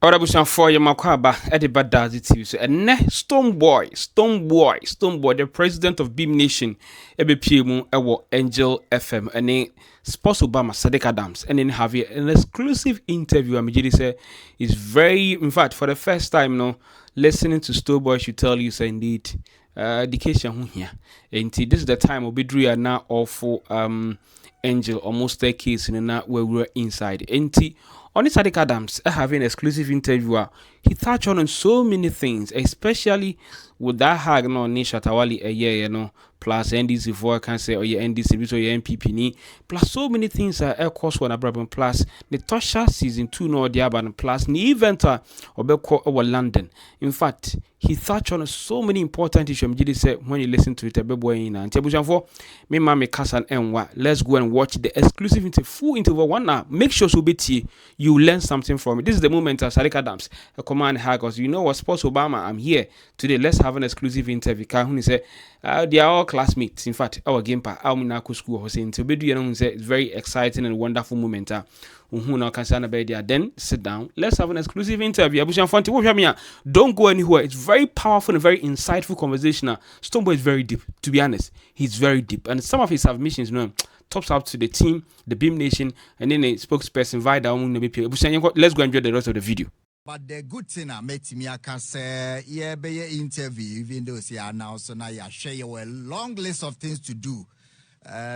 Orabusan for your makwaba ediba does it so and ne Stonebwoy, the president of Beam Nation, EBPM Ewo Angel FM, and Sports Obama Sadiq Adams, and then have an exclusive interview. I'm say is very, in fact, for the first time, no, listening to Stonebwoy should tell you, say indeed, education here. And this is the time of Bidria now awful Angel almost staircase in a where we were inside. On Sadiq Adams, having an exclusive interviewer, he touched on so many things, especially with that hag no ni Shatta Wale a year, plus NDC for can say or your NDC or your MPP ni, plus so many things are air course one abroad plus the Tosha season 2 no diaban plus the event or over London. In fact, he touched on so many important issues. When you listen to it, a boy in and for me, Mammy Kassan and let's go and watch the exclusive full interview one now. Make sure so be you learn something from it. This is the moment of Sadiq Adams, a command hackers. You know what, Sports Obama, I'm here today. Let's have an exclusive interview. Kahuni say, they are all classmates. In fact, our game part, our Minako school was saying to be it's very exciting and wonderful moment. Then sit down. Let's have an exclusive interview. Don't go anywhere. It's very powerful and very insightful conversation. Stonebwoy is very deep. To be honest, he's very deep, and some of his submissions, tops up to the team, the Beam Nation, and then a spokesperson Vida. Let's go and enjoy the rest of the video. But the good thing I met me, I can say, yeah, be your interview, even though say now, so now you share your long list of things to do.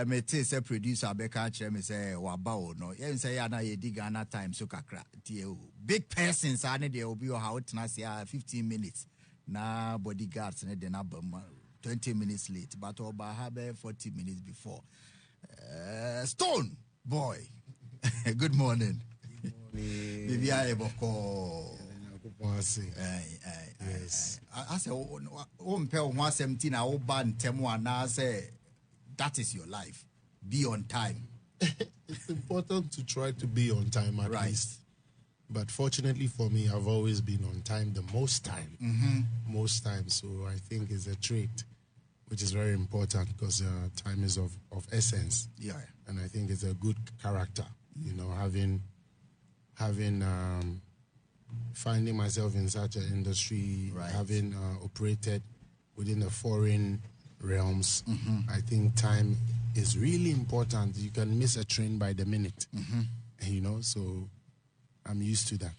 Me say producer Becca me say wabao no. You say ya na ye digana time so kakra. Big persons are they will be how it na say 15 minutes. Na bodyguards ne de na 20 minutes late, but oba have 40 minutes before. Stonebwoy, good morning. Maybe I ever call. Yes. I say, oh, 117, I ban Temu and I say, that is your life. Be on time. It's important to try to be on time at least. But fortunately for me, I've always been on time the most time. Most times. So I think it's a trait which is very important because time is of essence. Yeah. And I think it's a good character, finding myself in such an industry, having operated within the foreign realms. I think time is really important. You can miss a train by the minute, so I'm used to that.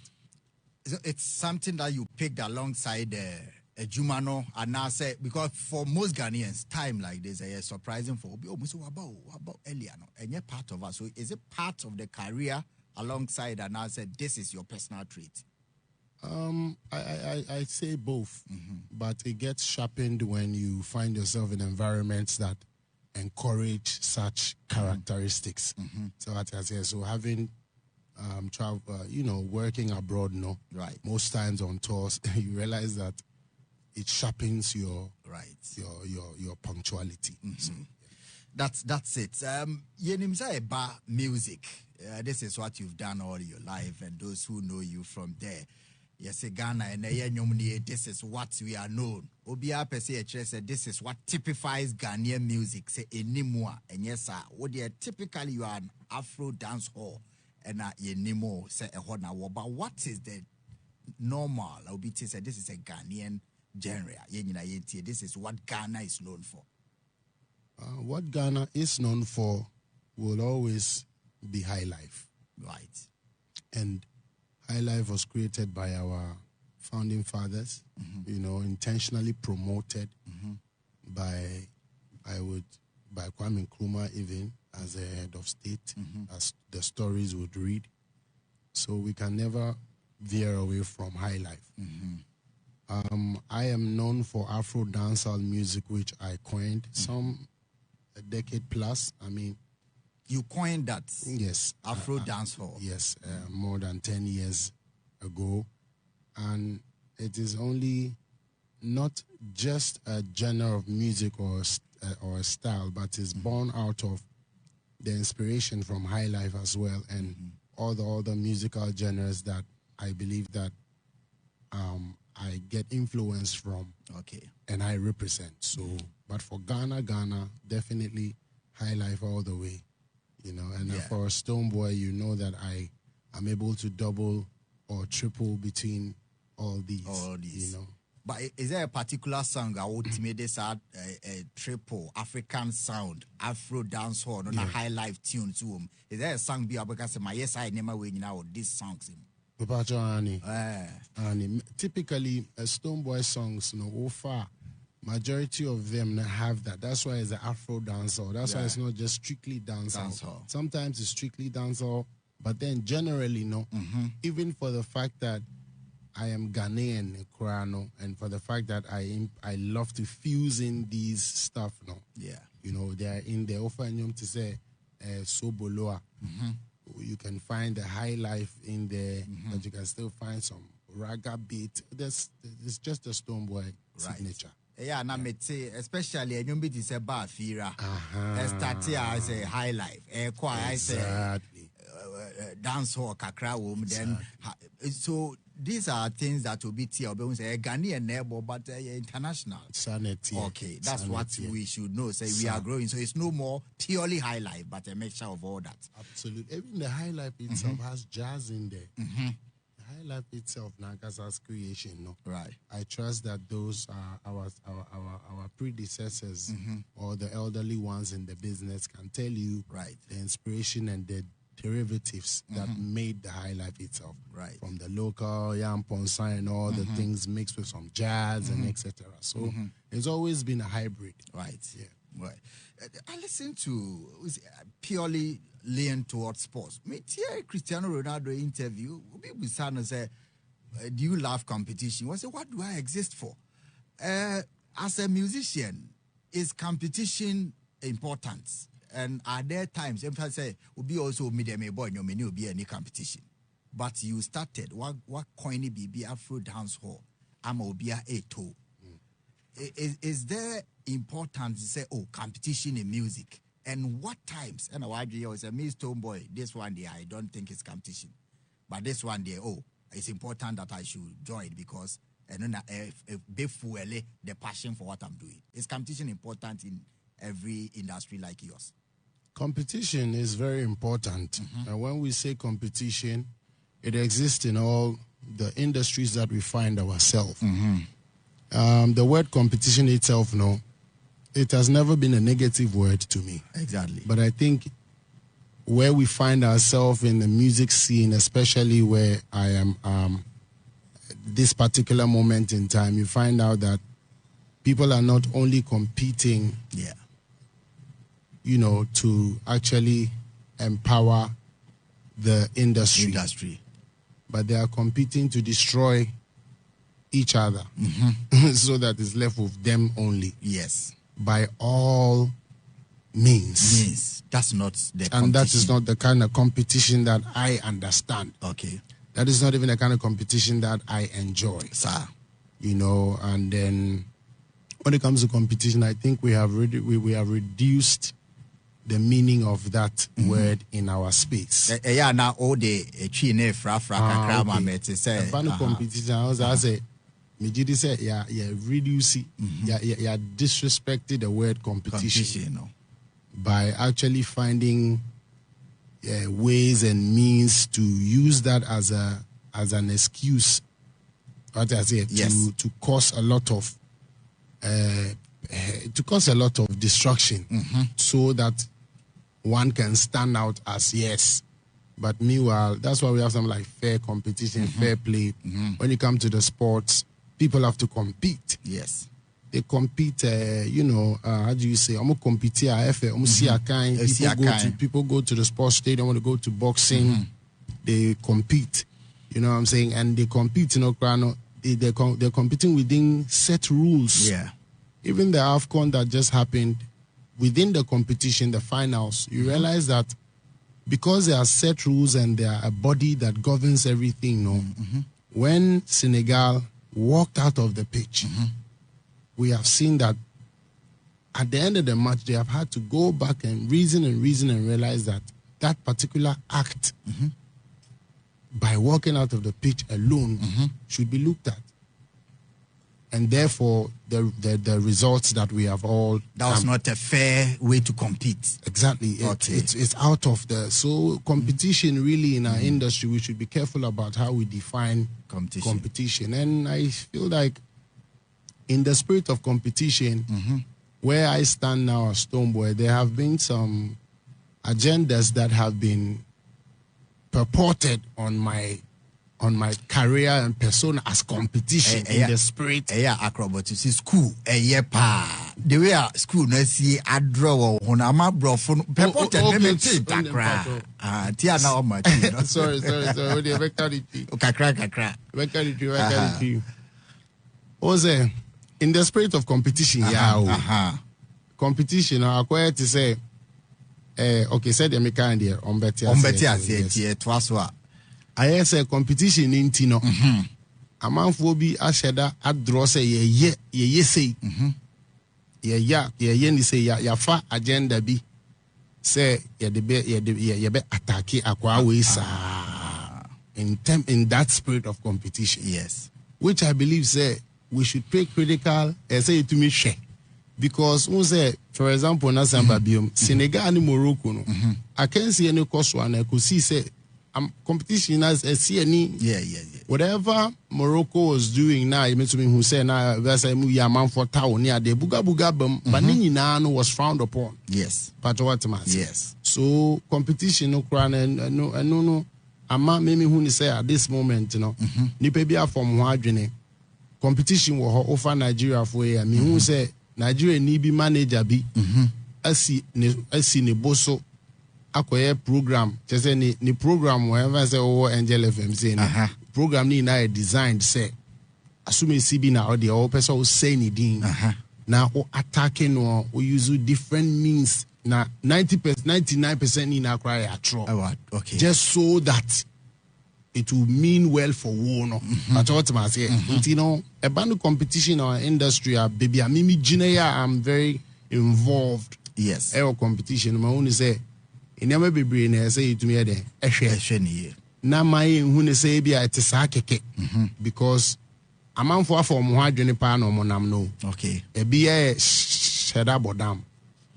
It's something that you picked alongside a Jumano, and I say, because for most Ghanaians, time like this is surprising for about Eliano, and you're part of us. So is it part of the career alongside, and I said, this is your personal trait? I say both, but it gets sharpened when you find yourself in environments that encourage such characteristics. So so having travel, working abroad, most times on tours, you realize that it sharpens your punctuality. So, That's it. Yenimsa bar music. This is what you've done all your life, and those who know you from there. Yes, Ghana and this is what we are known. Obia Pesi said this is what typifies Ghanaian music. Say anymore. And yes, sir, what typically you are an Afro dance hall and yenimo say a hona. But what is the normal? Obiti said this is a Ghanaian genre. This is what Ghana is known for. What Ghana is known for will always be high life. Right. And high life was created by our founding fathers, intentionally promoted by Kwame Nkrumah even as a head of state, as the stories would read. So we can never veer away from high life. I am known for Afro dancehall music, which I coined a decade plus. You coined that? Yes. Afro dancehall? Yes, more than 10 years ago. And it is only not just a genre of music or a style, but it's born out of the inspiration from high life as well, and all the other musical genres that I believe that I get influence from and I represent. So, but for Ghana, definitely high life all the way. And for Stonebwoy, that I am able to double or triple between all these. All these. You know. But is there a particular song that would make this a triple African sound, Afro dance hall, no high life tune to them? Is there a song be able to say my yes I never win now these songs? Typically, Stonebwoy songs, far majority of them have that. That's why it's an Afro dancehall. That's why it's not just strictly dancehall. Sometimes it's strictly dancehall, but then generally, even for the fact that I am Ghanaian, and for the fact that I love to fuse in these stuff, they are in the offering to say Soboloa. You can find the high life in there, but you can still find some raga beat. It's just a Stonebwoy signature. Yeah, and I may say, especially a new bit is a bar fira. Start here as a high life. I say dance hall kakra wom. Then so these are things that will be here. We say Ghanaian neighbor, but international. Sanity. Okay, that's what we should know. Say we are growing, so it's no more purely high life, but a mixture of all that. Absolutely. Even the high life itself has jazz in there. The high life itself, Nagasa's creation. No, right. I trust that those are our predecessors or the elderly ones in the business can tell you the inspiration and the derivatives that made the high life itself. Right. From the local yam ponsa and all the things mixed with some jazz and etc. So it's always been a hybrid. Right. Yeah. Right. I listen to purely lean towards sports. Me hear Cristiano Ronaldo interview. People say, "Do you love competition?" I say, "What do I exist for?" As a musician, is competition important? And are there times, if I say, will be also me boy, no many will be any competition. But you started what coiny be Afro dance hall, I'm obia a toe. Is there important to say, competition in music? And what times? And I say, me Stonebwoy, this one day I don't think it's competition. But this one day, it's important that I should join because the passion for what I'm doing. Is competition important in every industry like yours? Competition is very important. And when we say competition, it exists in all the industries that we find ourselves. The word competition itself, it has never been a negative word to me. Exactly. But I think where we find ourselves in the music scene, especially where I am this particular moment in time, you find out that people are not only competing to actually empower the industry, but they are competing to destroy each other so that it's left with them only. Yes. By all means. Yes. That's not the competition. And that is not the kind of competition that I understand. Okay. That is not even the kind of competition that I enjoy. Sir. And then when it comes to competition, I think we have reduced the meaning of that word in our space. Now all the competition. I say, Mijidi said, reduce it. Disrespected the word competition. By actually finding ways and means to use that as an excuse. What I say, to cause a lot of destruction, so that one can stand out as yes. But meanwhile, that's why we have something like fair competition, fair play. When you come to the sports, people have to compete. Yes. They compete, how do you say? People go to the sports stadium, want to go to boxing. They compete. You know what I'm saying? And they compete, they're competing within set rules. Yeah. Even the AFCON that just happened, within the competition, the finals, you realize that because there are set rules and there are a body that governs everything, when Senegal walked out of the pitch, we have seen that at the end of the match, they have had to go back and reason and realize that that particular act, by walking out of the pitch alone, should be looked at. and therefore the results that we have all. That was not a fair way to compete. Exactly. It's out of the competition really in our industry. We should be careful about how we define competition. And I feel like in the spirit of competition, where I stand now as Stonebwoy, there have been some agendas that have been purported on my career and persona as competition in the spirit. Acrobatics school. The way school no see I draw honama brofo purported tia na o ma. Sorry. We vectority. Kakra. Vectority. Oze, in the spirit of competition, competition, I acquired to say, okay, said the mechanic here on Betty. I say competition in Tino. A man for be a shedder at draw say ye say. Ye say ya fa agenda be say ye be attack aqua ways in that spirit of competition. Yes. Which I believe say we should pay critical say to me share. Because say, for example, na Samba Biom, Senegal and Morocco no. I can't see any cost one I could see say competition as a CNE. Yeah. Whatever Morocco was doing now, you mean to me who say now there's a man for town near the buga but Nini was frowned upon. Yes. But what man? Yes. So competition no crown and no. Ama mimi who say at this moment, you know, Nipebia from Wadrine. Competition will offer Nigeria for a me who say Nigeria need be manager be asi ne boso akoye program just say ni program wherever say Angel FM say program ni na designed say assume CB na or the all person will say ni din now attacking or use different means na 90% 99% ni na cry atro okay just so that it will mean well for war no at what I say you know about competition in our industry baby mimi Jinea I'm very involved air competition my own say in never be brain say to me there ehwe na my who say be it is akeke because a man for mo adwene pa no mo nam no okay e be sheda bodam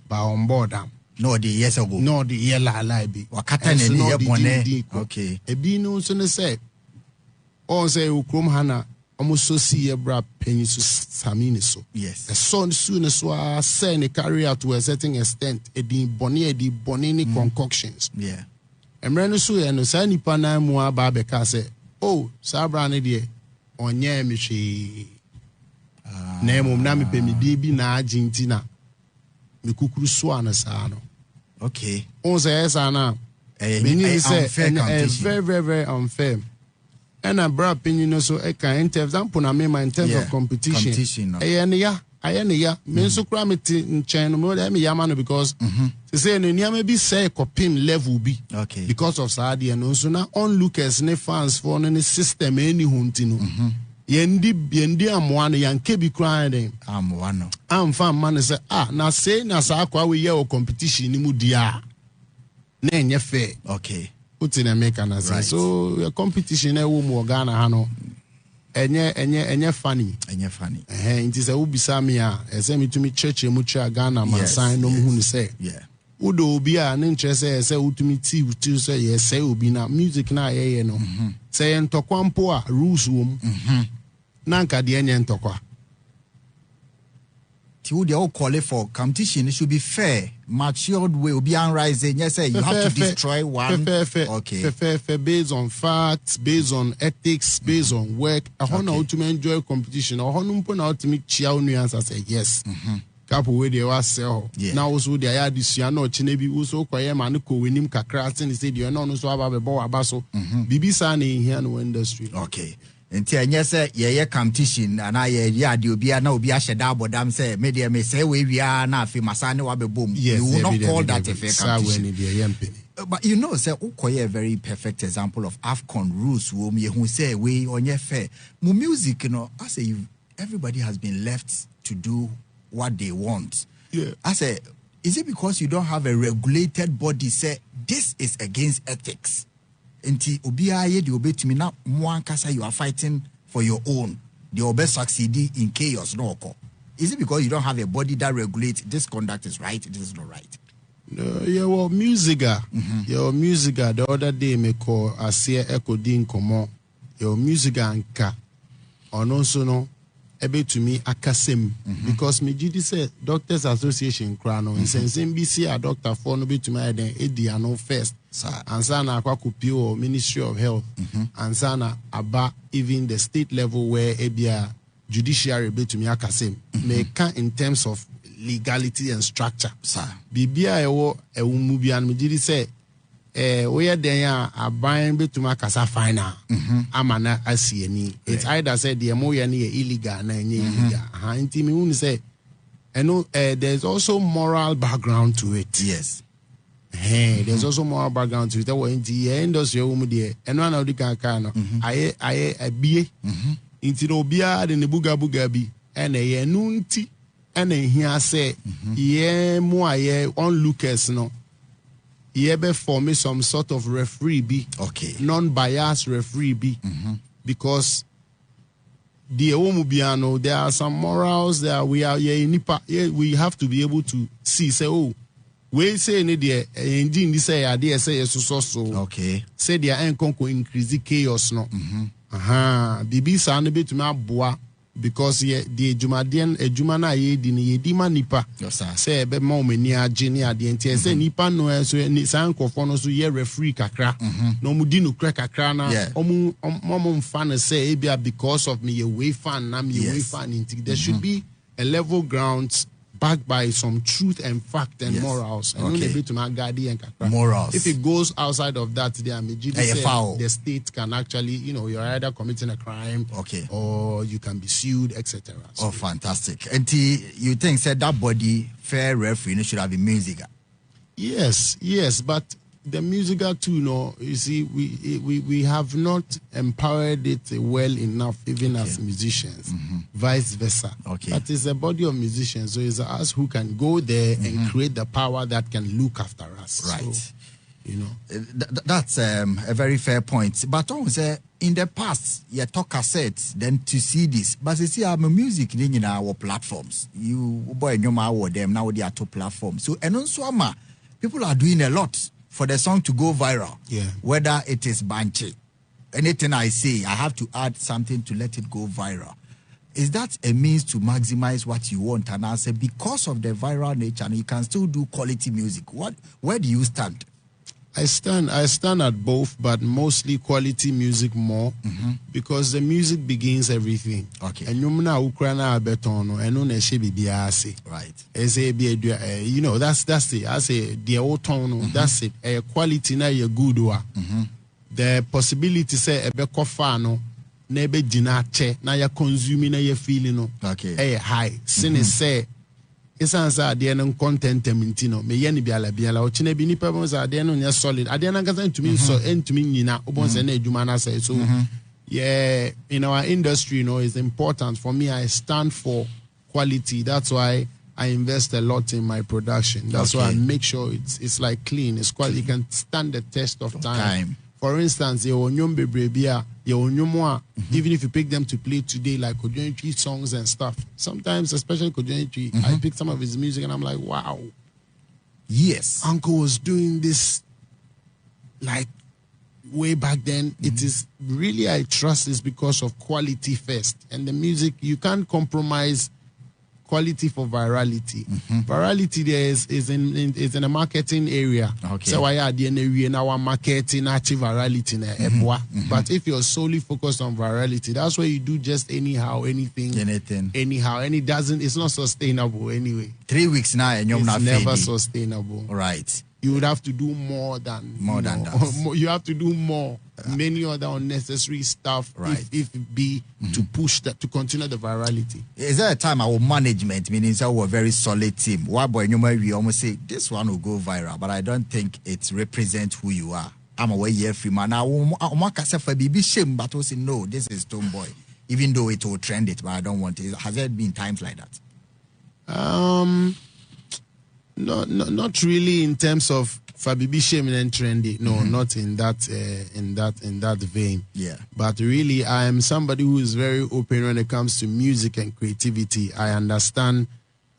ba on board am no the years ago no the year la be wakata ne ne yebone okay e bi no so ne say on say ukrom hana almost so see a bra penny so samini so yes the son soon as wa say ne carry out to a certain extent e di boni concoctions emre no so e no sa nipa na mu aba be ka say oh sa bra ne de onye mi hwe na emom na me pe mi di bi na agenti na me kukuru so anasa no okay on say esa na very very unfair and a bra opinion so e kan in terms in terms of competition ayene me so kra me nchen no me dem yama no because say no niam be say copim level be okay because of sadia no so na onlookers ne fans for no system any hunti no yendi amoa no yanke bi kra den amoa no am fan man say na say na sa akwa we ye competition ni mu dia na enye fair okay put in America na say so the competition e wo mu Ghana ha no enye funny nti say wo bisa me say me to me church mu cha Ghana man sign no mu say udo obi a ne nkyerɛ sɛ wotumi ti sɛ yɛ sɛ obi na music na yɛyɛ no sɛ yɛ ntɔkwa mpo a rules wom na nka deɛ nyɛ ntɔkwa ti wo deɛ call for competition it should be fair matured way obi an rise yes say you have to destroy one okay fair based on facts based on ethics based on work a ho na ultimate enjoy competition a ho no mpo na ultimate chia nuance say yes couple wey dey was sell now also dey ya disua na ochine bi also koye ma ne ko wenim kakra tin say dey no so aba be bo aba so bibisa na here no industry okay nti enye say ye competition na ye ade obi na obi ahye da abodam say me dey me say we wia na afi masane wa be bom you will not call that a fair competition but you know say ukoye a very perfect example of AFCON rules wo me hu say we onye fair mu music no I say everybody has been left to do what they want. I say, is it because you don't have a regulated body say this is against ethics? Nti obiya ye di obetumi na mo ankasa you are fighting for your own. the best succeed in chaos no occur? Is it because you don't have a body that regulates this conduct is right, this is not right? Yeah, well, musica. Your musica the other day me call Asia Echo Din Komo. Your musica anka. Or no so no ebe to me akasem because me GD say Doctors Association krano in sense NBC a doctor for no be to me then edi ano first. And sana akwa kupio Ministry of Health and sana aba even the state level where ebia judiciary be to me akasem. Me can in terms of legality and structure. Bibia ewo ewumubian me did say we den ya aban betuma kasa final amana asieni. It's either said the mo ya ni illegal na nye illegal. Ha nti me hu say there's also moral background to it. Yes. Hey, there's also moral background to it. That was the industry wo de eno na odi kan kan no. Aye abie. Nti no bia de ne buga bi ene ye nu nti ene hia say ye mo aye onlookers no. Ye be form some sort of referee be. Okay. Non-biased referee be. Because the Omubiano, there are some morals there. We have to be able to see, say, oh, we say in the engine this idea say so. Okay. Say they are increase the chaos no. Bibi sound a bit to my bois. Because the Jumana ye di manipa. Say be mo meni agenia the enti say nipa no so ni san kofo no so ye referee kakra. No mu di no kra kakra na omo fan say ebia because of me ye way fan na me way fan inti. There should be a level ground backed by some truth and fact and morals. And only bit to my guardian kakra. Morals. If it goes outside of that, the state can actually, you're either committing a crime, or you can be sued, etc. So, fantastic. And you think said that body fair referee should have been musical? Yes, but the musical too, you see, we have not empowered it well enough, even as musicians, vice versa. But it's a body of musicians, so it's us who can go there and create the power that can look after us. Right. So, that's a very fair point. But in the past, you talk cassettes, then to see this. But you see, I'm a music in our platforms. You boy, them now they are two platforms. So and also, people are doing a lot for the song to go viral. Yeah. Whether it is Banche, anything I say, I have to add something to let it go viral. Is that a means to maximize what you want? And I say because of the viral nature, you can still do quality music. Where do you stand? I stand at both, but mostly quality music more, because the music begins everything. Okay. And Ukraina betono and no biase. Right. That's it. I say the old tone. That's it. A quality na ye good wa. The possibility say a bekofano nebe dinache na ya consuming na ye feeling no. Okay. High. Sin say. Esansa de no content mentino me ye ni biala o chine bi ni pebon sa de no nya solid ade na kasa ntumi so entumi nyina obon se na adwuma na say so yeah, in our industry it's important for me. I stand for quality. That's why I invest a lot in my production. That's why I make sure it's like clean, it's quality. It can stand the test of time. For instance, even if you pick them to play today, like Kojontri songs and stuff, sometimes, especially Kojontri, I pick some of his music and I'm like, wow. Yes. Uncle was doing this like way back then. It is really, I trust this because of quality first. And the music, you can't compromise quality for virality. Virality there is in a marketing area. So why are the our marketing active virality but if you're solely focused on virality, that's where you do just anyhow, anything, anyhow, and it's not sustainable anyway. 3 weeks now and you're it's not never sustainable. Right. You would have to do more than that. You have to do more, many other unnecessary stuff. Right. If it be to push that, to continue the virality. Is there a time our management, meaning we're a very solid team? Why boy, we almost say this one will go viral, but I don't think it represents who you are. I'm away here free man. Now, for baby shame, but also no, this is Stonebwoy. Even though it will trend it, but I don't want it. Has there been times like that? No, not really in terms of Fabibi shame and trendy. No, not in that vein. Yeah. But really, I am somebody who is very open when it comes to music and creativity. I understand.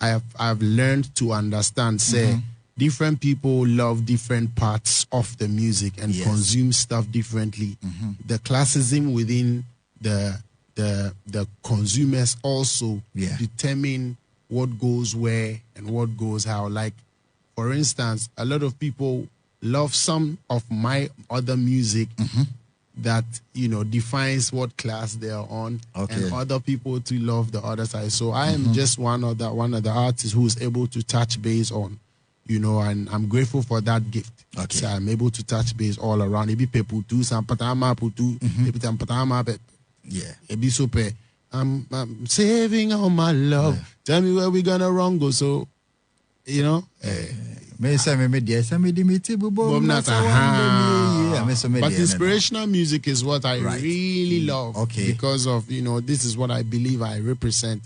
I've learned to understand. Say, different people love different parts of the music and consume stuff differently. The classism within the consumers also determine what goes where and what goes how. Like, for instance, a lot of people love some of my other music that, you know, defines what class they are on, and other people to love the other side. So I am just one of the artists who is able to touch base on, you know, and I'm grateful for that gift. So I'm able to touch base all around. Maybe people do some patama putu, maybe some patama, maybe super. I'm saving all my love. Tell me where we gonna wrong go. So, you know. But inspirational music is what I really love, because of, you know, this is what I believe I represent.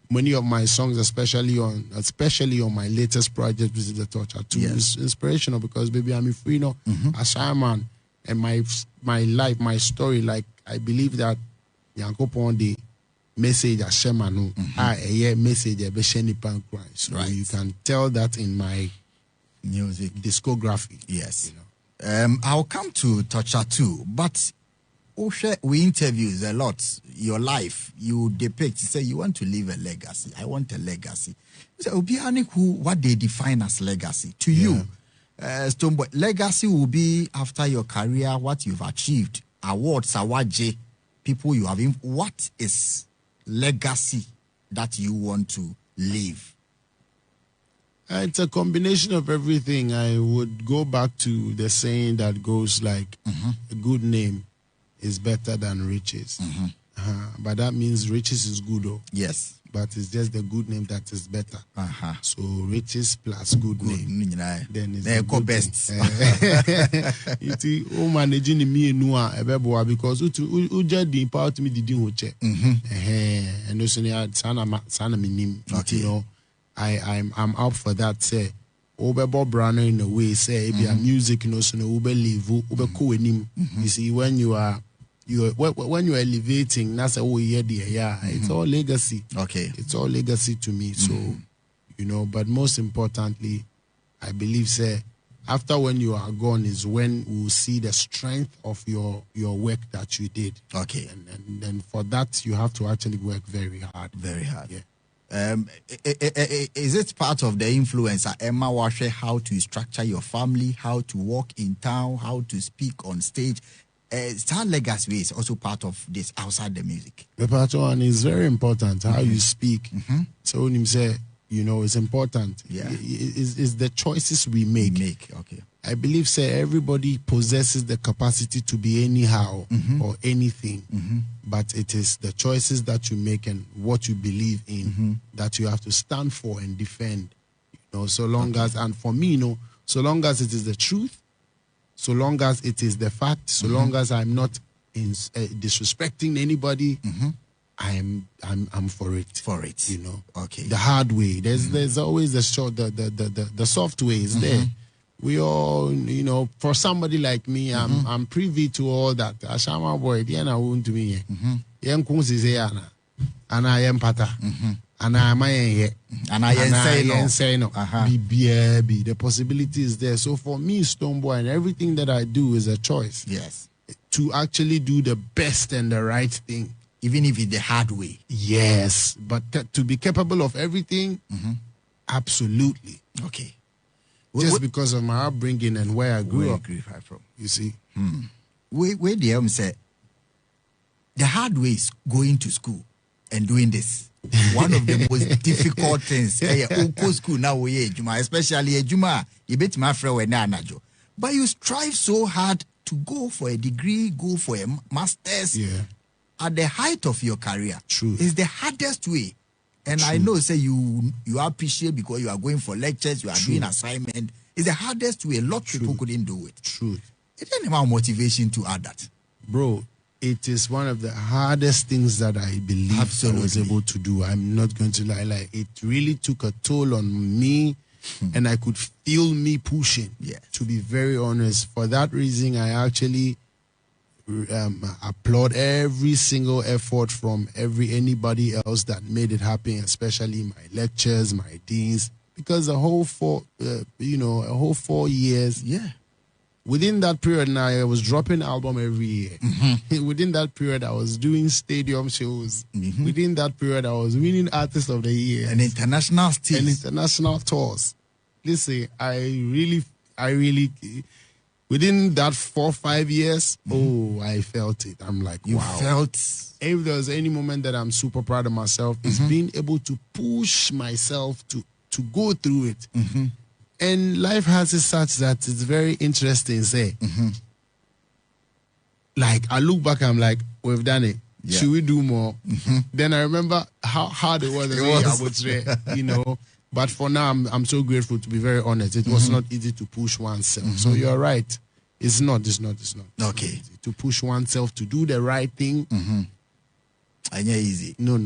Many of my songs, especially on my latest project, which is the Torture 2, is inspirational because, baby, I'm free, you know, as a man, and my life, my story. Like, I believe that Yanko Ponde message a shemanu, a message a besheni pankrai. So you can tell that in my music discography. Yes. You know. I'll come to Torture 2, but we interviews a lot. Your life, you depict, you say you want to leave a legacy. I want a legacy. So, what they define as legacy to you, Stonebwoy, legacy will be after your career, what you've achieved, awards, awaje, people you have. What is legacy that you want to leave? It's a combination of everything. I would go back to the saying that goes like, a good name is better than riches. But that means riches is good, though. Yes. But it's just the good name that is better. So riches plus good name. Then it's the good best. It's managing me because uja the power to me did and also you know, I'm up for that. Say, Bob Browner in a way. Say, be a music, you know, so no live, you see, when you are elevating, that's a it's all legacy. It's all legacy to me. So, you know, but most importantly, I believe, say, after when you are gone is when we'll see the strength of your work that you did. And then for that, you have to actually work very hard. Very hard. Yeah. Is it part of the influencer Emma Washe, how to structure your family, how to walk in town, how to speak on stage? Star legacy is also part of this outside the music. The part one is very important, how you speak. So when you say, you know, it's important. It's the choices we make. I believe, say, everybody possesses the capacity to be anyhow or anything, but it is the choices that you make and what you believe in that you have to stand for and defend. You know, so long as, and for me, you know, so long as it is the truth, so long as it is the fact, so long as I'm not disrespecting anybody, I'm for it. For it, you know. The hard way. There's always the short, the soft way is there. We all, you know, for somebody like me, I'm privy to all that. Ashama boy, Diana won't me. Yam Kunzizana, and I am Pata, and I am and I say no. Be the possibility is there. So for me, Stonebwoy, and everything that I do is a choice. Yes. To actually do the best and the right thing. Even if it's the hard way. Yes. But to be capable of everything, absolutely. Just because of my upbringing and where I grew up. From. You see? Where the say the hard way is going to school and doing this. One of the most difficult things. School now, especially a Juma, you bet my friend when Nanajo. But you strive so hard to go for a degree, go for a master's. At the height of your career. True. It's the hardest way. And I know, say, you appreciate because you are going for lectures, you are doing assignment. It's the hardest way. A lot of people couldn't do it. True. It didn't have motivation to add that. Bro, it is one of the hardest things that I believe I was able to do. I'm not going to lie. It really took a toll on me and I could feel me pushing. Yes. To be very honest, for that reason, I actually applaud every single effort from anybody else that made it happen, especially my lectures, my deans, because a whole 4 years. Yeah. Within that period, now I was dropping album every year. Within that period, I was doing stadium shows. Within that period, I was winning Artist of the Year And international stage. and international tours. Listen, I really, within that 4 or 5 years, I felt it. I'm like, You wow. felt. If there's any moment that I'm super proud of myself, is being able to push myself to go through it. And life has it such that it's very interesting. Say, like I look back, I'm like, we've done it. Yeah. Should we do more? Then I remember how hard it was. I would say, But for now, I'm so grateful. To be very honest, it was not easy to push oneself. So you're right. It's not. Okay. Easy to push oneself to do the right thing. And yeah, easy. No,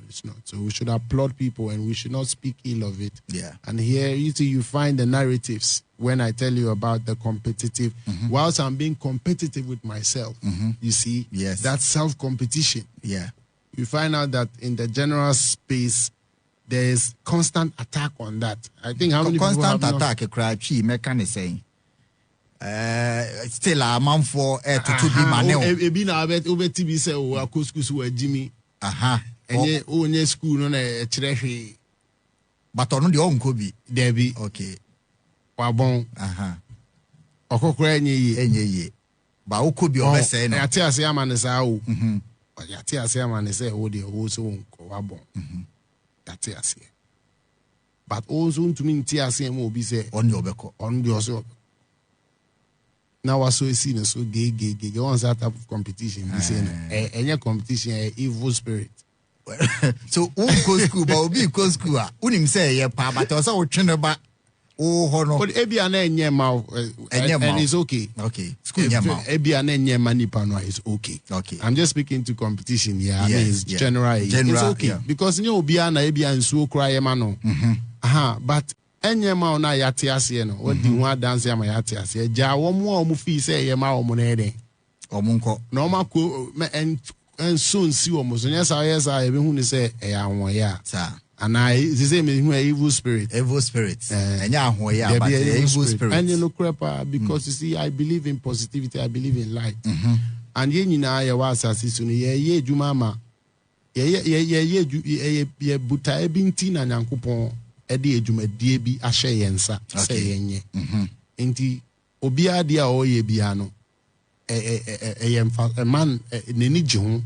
it's not. So we should applaud people and we should not speak ill of it. Yeah. And here you find the narratives when I tell you about the competitive. Whilst I'm being competitive with myself, you see, Yes. that self-competition. Yeah. You find out that in the general space, there is constant attack on that. I think how many Constant people have attack, a cry, mechanic saying. Still a man for to be manel. Ebi na abet obeti say o akuskus we Jimmy. Enye onye school no na kire hwe. But on the uncle be. Debi. Okay. Wabon. Okokora enye Ye. But who could be over saying? Ati ase amane sa o. Ati ase amane say o de o so nko wabon. Ati ase. But also ntumi nti ase mo obi say On your beko. on the also. Now I saw seen so gay. Once that type of competition, you say any competition, evil spirit. So who go school, but be go school. Unim say yeah, pa, but also train about hono. But ebi ana enye ma and it's okay. Okay. School nyama. Ebi ana enye ma nipa no is okay. Okay. I'm just speaking to competition. Yeah, Yes, I mean it's yeah. general. It's okay Yeah. because you obi ana ebi ansuo kra ye ma no. But enye ma na yate ase no. What do one dance ya ma yate ase. Ja wo mo fi say ye ma wo mo na eden. Omunko. No ma ko and soon see wo mo so yes I be hu ni say e awon ya. Sir. And I say me hu evil spirit. Evil spirits. Enya ho ya, There but be evil spirits. And you know, because you see, I believe in positivity, I believe in light. And ye nyina ya wa asase so no ye adwuma ma ye buta ebinti na Nyankopon e de adwumadie bi ahye ye nsa say yenye. Enti obi ade a o ye bia no man neni je ho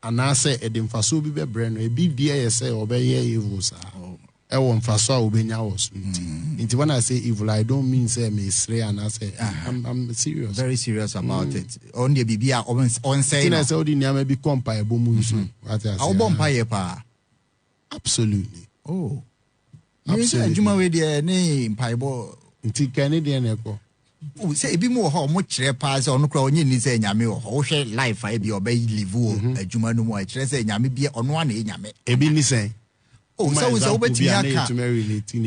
anase e de mfaso bi bebre no e bi die ye say obeye evil sa. I want mfaso a obenya was. Nti when I say evil, I don't mean say me sre and I say I'm serious. Very serious about it. On the bibia on say. I say odi niam be compa e bomu so. What I say. How bomb pie pa? Absolutely. Oh. Absolutely. Juma we the name pie bo. Nti Canadian eko. Oh, say bi mo ho mo kire pa say ono kra onye ni say nyame ho. Wo hwe life a bi obey live wo adwuma no mo a kire say nyame bi ono a na nyame. Ebi ni say. Oh, so we say obetimi aka.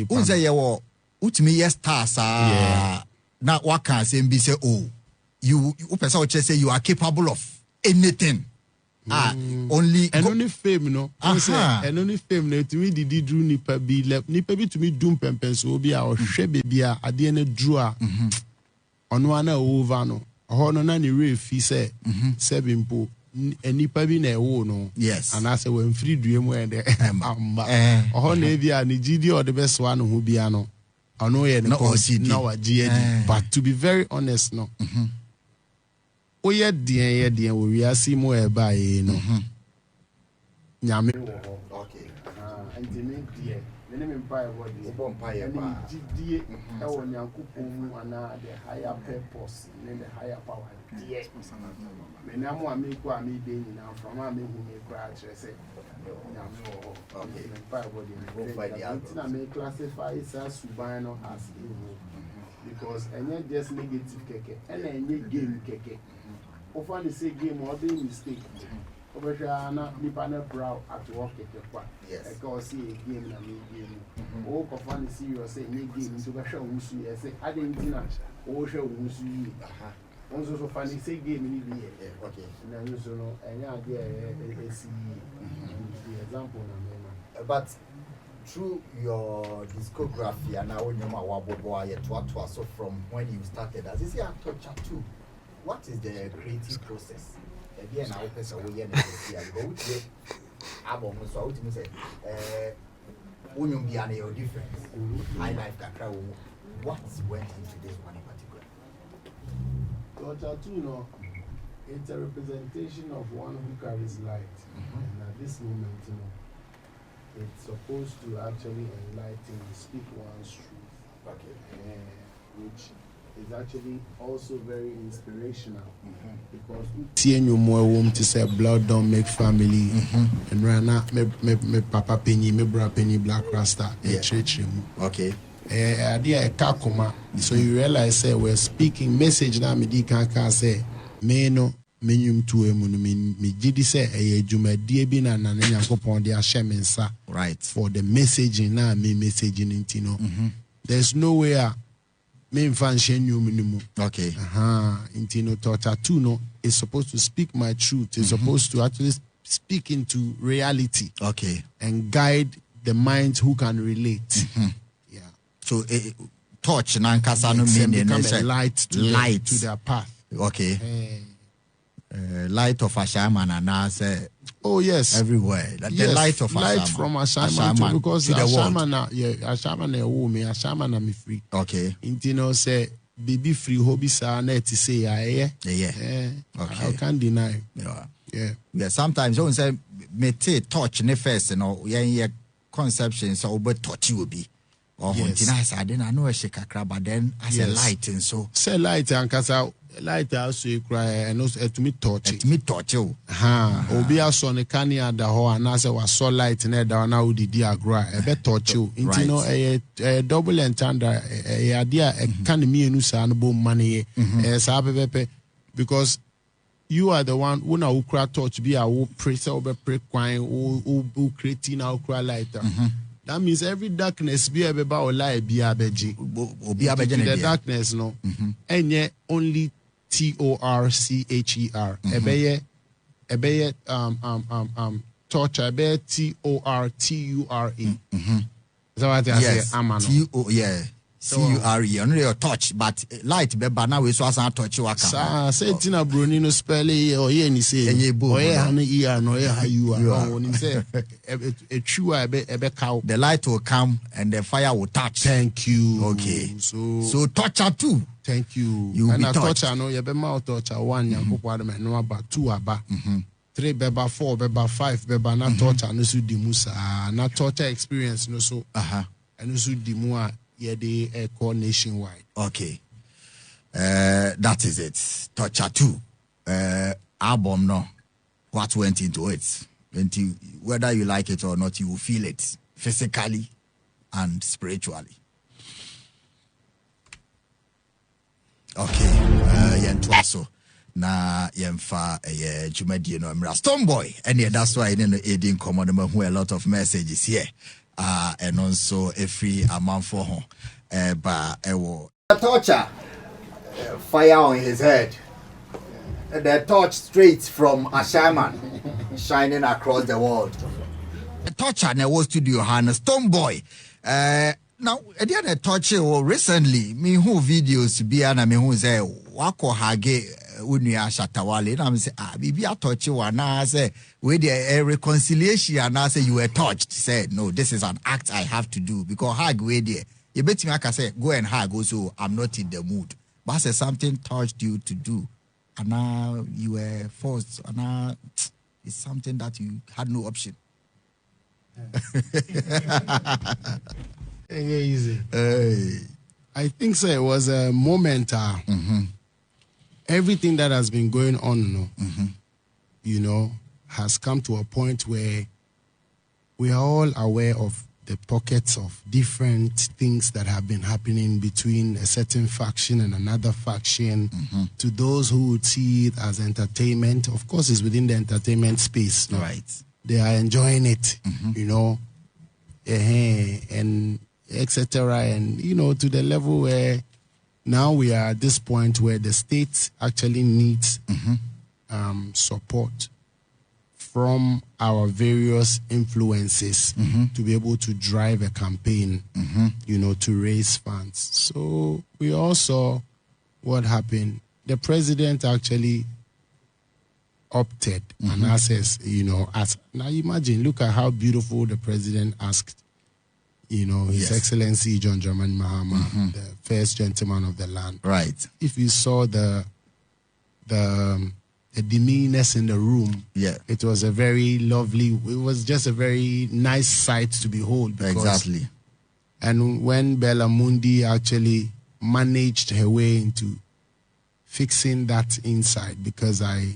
Unze ye wo utimi yes stars na waka asem bi say oh you person wo say you are capable of anything. Only fame no. And only fame no to me did drew nipa bi to me doom pempen so obi a ohwe bebi a ade na dru a ono ana over no. Ho no na ni refi say sebimpo nipa bi na ewo no. Yes. And I say when free due mu e de amba. Ho na e bia ni gidi or the best one ho bia no. Ono ye no wa GD. But to be very honest no. Oye dien wo wiase mu e ba ye no. Nyame wo. okay. Antime die. Me me mpa e body. Mpa e ba. Gidie e wo Nyankopon mu ana the higher purpose and the higher power. Die. Me na mo ameku ame de nyina from amehu me kra kire say Nyame wo. Okay. Me mpa e body. Na me classify as suban no as evil. Because any just negative keke and any game keke. Often they say game or they mistake. Obeshana Nipana brow at work at the park. Yes. I go see a game and me game. Oh, Kofani serious say me game to Basha Wusu. I say I didn't dinner. Oh, show Wusu. Also, so funny say game in the year. Okay. Now you know, and yeah, the example. But through your discography and now you know so from when you started as you see Torture 2, what is the creative process? Again, I open so we go with album so I would say when you be your difference high life kakra what went into this one in particular? Torture 2 no, it's a representation of one who carries light, and at this moment, you know, it's supposed to actually enlighten, speak one's truth, which is actually also very inspirational because seeing you more womb to say blood don't make family, and right now me papa penny, me bra penny black rasta, Okay. Idea kakuma. So you realize say we're speaking message now me di can say me no menyum to emu no me gidi say dwumadie bi na Nyankopon de ahye me nsa right for the messaging na me messaging into no there's no way me mfa nhye nyum ni mu okay into no Torture 2 no is supposed to speak my truth is supposed to actually speak into reality okay and guide the minds who can relate yeah so torch na nkasa no meaning a light to their path okay light of Ashaman and I say oh yes everywhere yes, the light of light Ashaman. From Ashaman too, because to the Ashaman Ashaman me Ashaman me free okay you know say baby free hobby sa na to say yeah okay I can't deny yeah sometimes you say me touch ne first you know yeah conception so but touch will be or yes. I didn't know a shakakra but then as a light and so say light and kasa light also you cry and also to me touch you obi aso ne kania da ho anase wa so light na da na udidi agra e be touch you you know a double entendre e idea e kan me enu sa no bom mane e sa pepe because you are the one who na ukra touch be a wo press or be pre kwan who creating na ukra light that means every darkness be about or lie be abeji the darkness no enye only torcher ebeye torture be torture so what I say amano yeah CURE only your touch but light be bana we so asan touch waka say tina broni no spell or ye ni say or ye han ear no ye how you are when say a true ebe cow the light will come and the fire will touch. Thank you. Okay, so torture 2. Thank you. And a torture no ye be mouth torture 1 Nyankopon ade no about 2 aba 3 beba 4 beba 5 beba na torture no so di musa na torture experience no so and so di mu a ye dey call nationwide. Okay, that is it. Torture 2 album no what went into it, whether you like it or not you will feel it physically and spiritually. Okay, yentwaso na yemfa jumadi no mra Stonebwoy and that's why you know edin common who a lot of messages here and also every amount for ba ewo torture fire on his head the torch straight from Ashaman shining across the world. The torture na was studio han Stonebwoy now again a torch recently me who videos be na me who say wako hage unua Shatta Wale na me say bibi a torch wana say we the reconciliation na say you were touched said no this is an act I have to do because hag we there you bet me I can say go and hag also I'm not in the mood but say something touched you to do and now you were forced and now it's something that you had no option. Easy. I think so it was a moment everything that has been going on you know has come to a point where we are all aware of the pockets of different things that have been happening between a certain faction and another faction, to those who would see it as entertainment. Of course, it's within the entertainment space. No? Right. They are enjoying it, you know, and etc. And, you know, to the level where now we are at this point where the state actually needs support from our various influences to be able to drive a campaign, you know, to raise funds. So we all saw what happened. The president actually opted and asked, you know, now imagine, look at how beautiful the president asked, you know, His Excellency John Dramani Mahama, the first gentleman of the land. Right. If you saw the demeanors in the room, it was a very lovely, it was just a very nice sight to behold. Exactly. And when Bella Mundi actually managed her way into fixing that inside, because it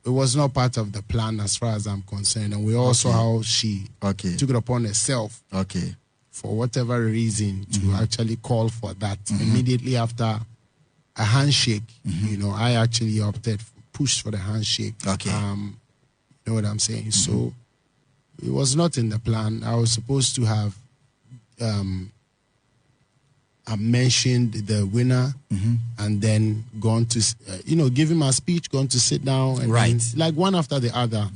was not part of the plan as far as I'm concerned. And we all saw how she took it upon herself for whatever reason to actually call for that. Immediately after a handshake, you know, I actually pushed for the handshake. You know what I'm saying? So it was not in the plan. I was supposed to have mentioned the winner and then gone to, you know, give him a speech, gone to sit down, and then, like one after the other.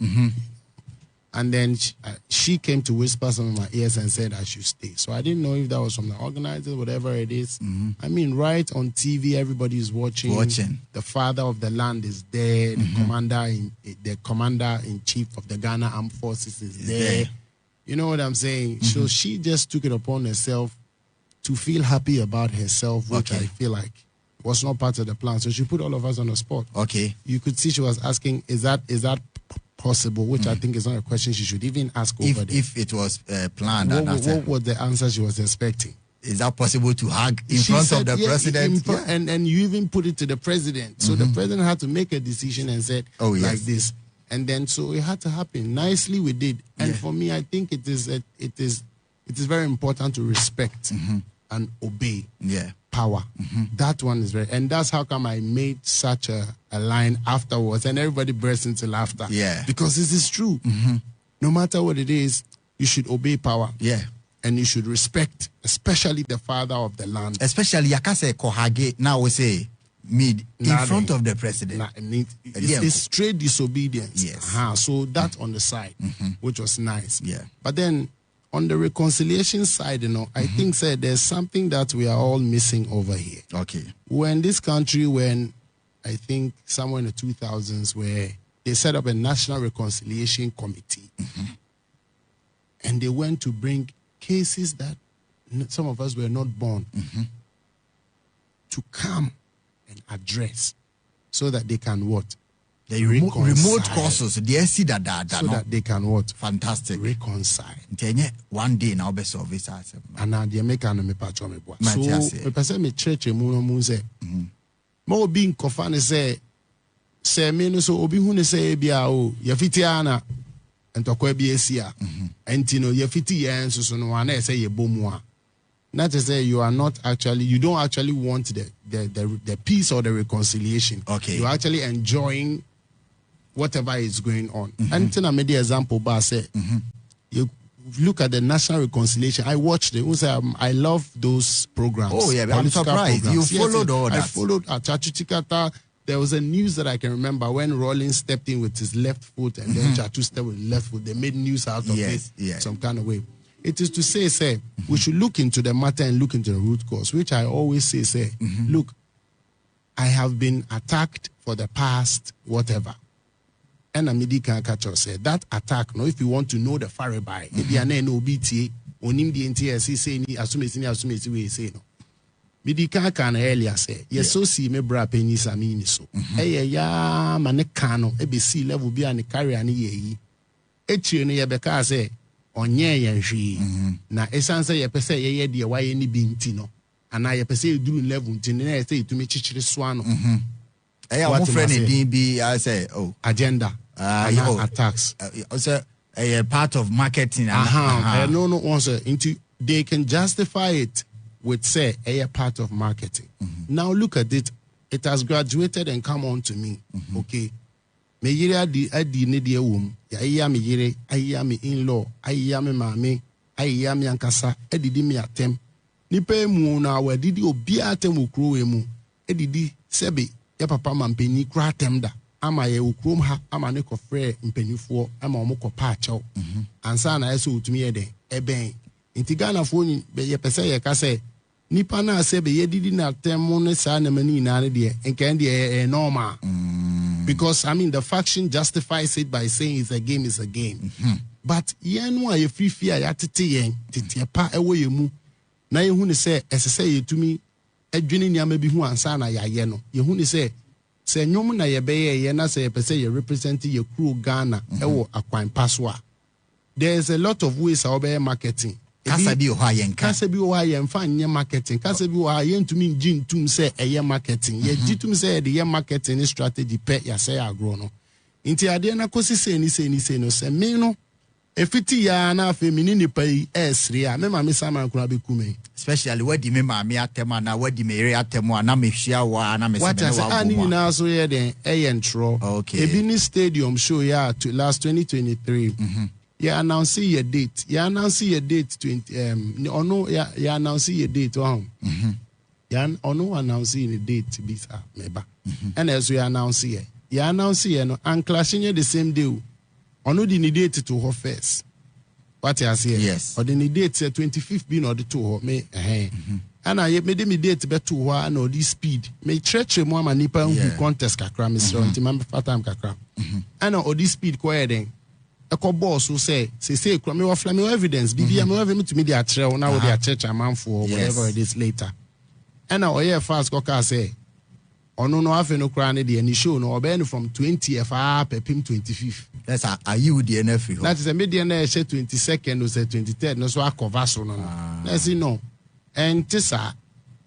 And then she came to whisper some in my ears and said I should stay. So I didn't know if that was from the organizers, whatever it is. I mean, right on TV, everybody is watching. The father of the land is there. The commander in chief of the Ghana Armed Forces is there. You know what I'm saying? So she just took it upon herself to feel happy about herself, which I feel like was not part of the plan. So she put all of us on the spot. You could see she was asking, is that possible? Which I think is not a question she should even ask over there. If it was planned. What was the answer she was expecting? Is that possible to hug in front of the president? And you even put it to the president. So the president had to make a decision and said, like this. And then so it had to happen. Nicely we did. And for me, I think it is very important to respect and obey power. That one is very, and that's how come I made such a line afterwards, and everybody burst into laughter. Because this is true. No matter what it is, you should obey power. And you should respect, especially the father of the land. Especially Yakase Kohage, now we say in front of the president. It's straight disobedience. So that on the side, which was nice. But then on the reconciliation side, you know, I think there's something that we are all missing over here. We're in this country when I think somewhere in the 2000s where they set up a National Reconciliation Committee. And they went to bring cases that some of us were not born to come and address so that they can what? The remote causes, they see that so that they can what? Fantastic. Reconcile. One day now be solve this. And now they make an me patch me boy. So me person me church mu say. Mo being kofane say me no so obi hu ne say bia o ye fitiana entokwa bia esia. Enti no ye fiti ye enso so no ana say ye bomu a. Not to say you don't actually want the peace or the reconciliation. You're actually enjoying whatever is going on. And then I made the example, but I said, you look at the National Reconciliation. I watched it. I love those programs. I'm surprised. You followed all that. I followed Chachuchikata. There was a news that I can remember when Rollins stepped in with his left foot and then Chachu stepped with his left foot. They made news out of it some kind of way. It is to say, we should look into the matter and look into the root cause, which I always say, look, I have been attacked for the past, whatever. And Amidi can catch us say that attack. No, if you want to know the farabai, if you are no BTA, onim the NTS say ni assume we say no. Midi can earlier say yes, so see me bra penny samini so. Hey ya manekano ABC level be an carry ani ye. Echi no ye beka say onye yen hwi. Na esanse ye pese ye de waye ni binti no. Ana ye pese duru level nti na say itumi chichiri so ano. What friend in DB I say agenda. Attacks. a part of marketing. No, also into they can justify it with say a part of marketing. Now look at it. It has graduated and come on to me. Okay. Me yire adi ne de wom. Ya me yire, ayya me in-law, ayya me mame, ayya me ankasa, edidi me atem. Nipa mu na wadidi obi atem ukro emu. Edidi sebe ya papa mampeni kra atem da. Ama ye ukrom ha ama ne kofre mpenifo ama omko pa achew. Ansa na yeso utumi ye de eben. Inti Ghana fo ni ye pese ye ka se nipa na sebe ye didi na atem ne sa na mani na ne de enka de normal. Because I mean the faction justifies it by saying it's a game is a game. But yen wa ye free fear ya tete yen tete pa ewo ye mu na ye hu ne se esese ye tumi adwene niam bi hu ansa na ya ye no ye hu ne se nyom na ye beye ye na se ye pese ye represent ye crew Ghana ewo akwan paswa. There's a lot of ways how be marketing. Kasa bi o ha yen ka. Kasa bi o ha yen fa nye marketing. Kasa bi o ha yen tumi ngin tum se eye marketing. Ye jitum se the marketing strategy pe ya se agro no. Inti ade na kosi se ni no se me no efiti ya na afi mini ni pai esri a me ma me sama kura be kume. Especially wadi me ma me atema na wadi me re atema na me hwia wa na me se be wa. Ani na so ye den ntro. Okay. Ebini stadium show ya to last 2023. Yeah, announce your date. Yeah, announce your date 20 yeah announce your date Yeah, announce the date bisa meba. And as we announce here. Yeah, announce here no and clashing the same day. Ono the date to her first. What you say? Yes. Or the date 25th being or the to her me and I made me date be to her and the speed. Me stretch mo ma nipa who contest kakra me so remember fat time kakra. And or this speed ko then a boss who say me wa flame evidence bibia me wa me to me the atre na we the church amount for whatever it is later. And now yeah fast ko ka say ono no afi no kra ne de ni show no oben from 20th pepim 25th. That's are you the NF? That is a media na share 22nd or say 23rd no so akova so no. Let's see no. And tisa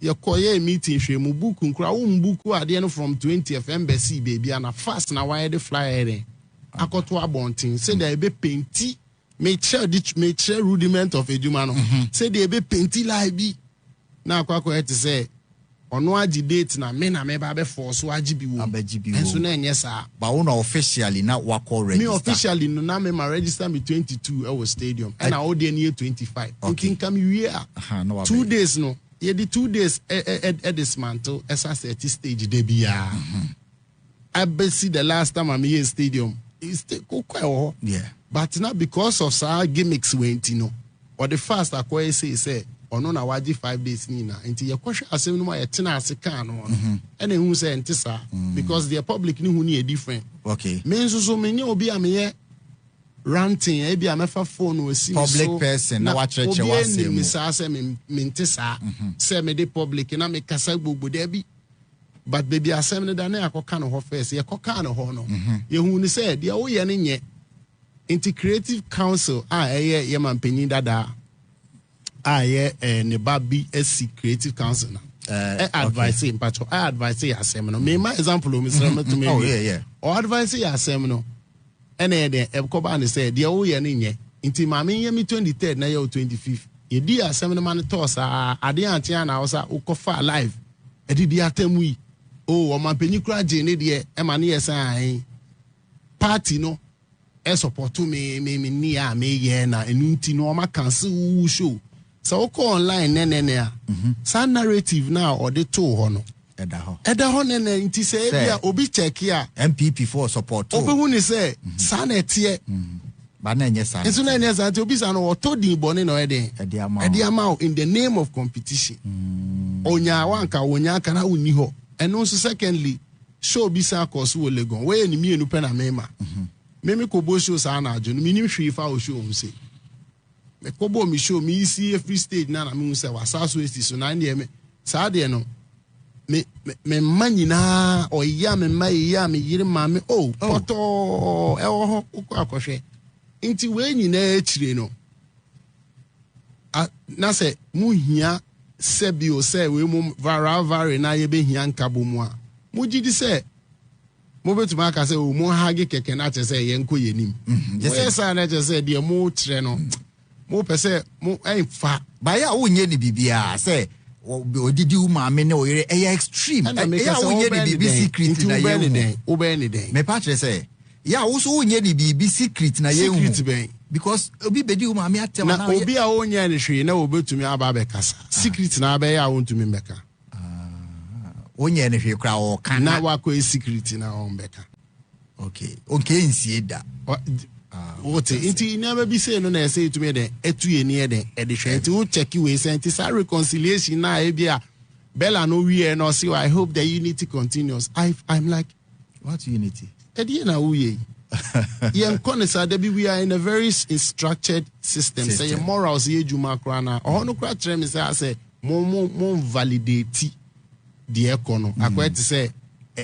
your koye meeting hwe mu book nkra wo mbuku ade no from 20th embassy baby and fast na why the flyer there. Akoto abontin say they be painty me share rudiment of eduma no say they be painty like bi na akwa to say ono agi date na me ba be force agi bi wo enso na enye sa ba wo na officially na wako register me officially no na me ma register me 22 e was stadium and I odi na 25 okay come we are 2 days no ye the 2 days at dismantle esa set stage de bia I be see the last time I'm here stadium. It's but not because of our gimmicks went, or the first I quite say, or no, na 5 days nina until your question as no my tenants can and then who say Tissa because the public knew who need different. Okay. Means so many will be a mere ranting, maybe I'm a phone with public person, no watch your Miss Mintissa, say me the public and I make Casabu Debbie. But baby assembly than a cockano ho face, a cockano hono. You who said, the old yan into Creative Council, Yaman Penida, Nebabi SC Creative Council. Advice in Pacho, I advise a seminar. May my example, Mr. to me. Oh, yeah. Or advise a seminar. And then Ebcoban said, the old yan into my me 23rd, now 25th. Ye dear seminar man toss, I didn't Tiana was a Ukofa live. I did the atem oh, my penny crack in it, Emani sign. Party no, a support to me near me, yena, and Untino, my cancel show. So call online, nene, some narrative now or the two honor. Edahon and inti say, Obi check here, MPP for support. Over when you say, Sanet here. Banana, son. And soon as I told Bisan or told the bonnet or a day, at the amount in the name of competition. Onya wanka, Onya can I uniho. And also, secondly, show Bisa Kosu Legon, where any me and Upena Mema. Meme Kobo shows Anna, John, meaning free foul show him say. Me Kobo me show me see a free state Nana Musa was Southwest is so 9 years. Sadiano. Me money na or yam and my yam, ye mammy. Oh, Poto, oh, Ukakoshe. Into when you know, na say, Muhia. Sebio say we rivalry na ye be hian kabomwa mujidi say Move to Mark, I say, more hagi cannot say, Yanko Yenim. Yes, I just said, dear more treno. More per se, more ain't fat. By our own Yenny BBA, say, did you, mammy, know you're extreme? And I make us all be secret in a day. My patch say, yeah, also Yenny be secret in a year. Because obi bedi uma me atem na obi a onya ne hwe na obetumi aba bekasa secret na aba ya wontu me beka onya ne hwe kra o kan na wakọ secret na on beka okay nsie da what inti na ba bi say no na say etumi de etu ye ne de e de hwe nti wo check we say nti sa reconciliation na e bia Bella no we no see I hope the unity continues. I'm like what unity e de na wo ye we are in a very structured system. Say morals ye juma krana. Or no kra trem say mo validate the econo. Akwa to say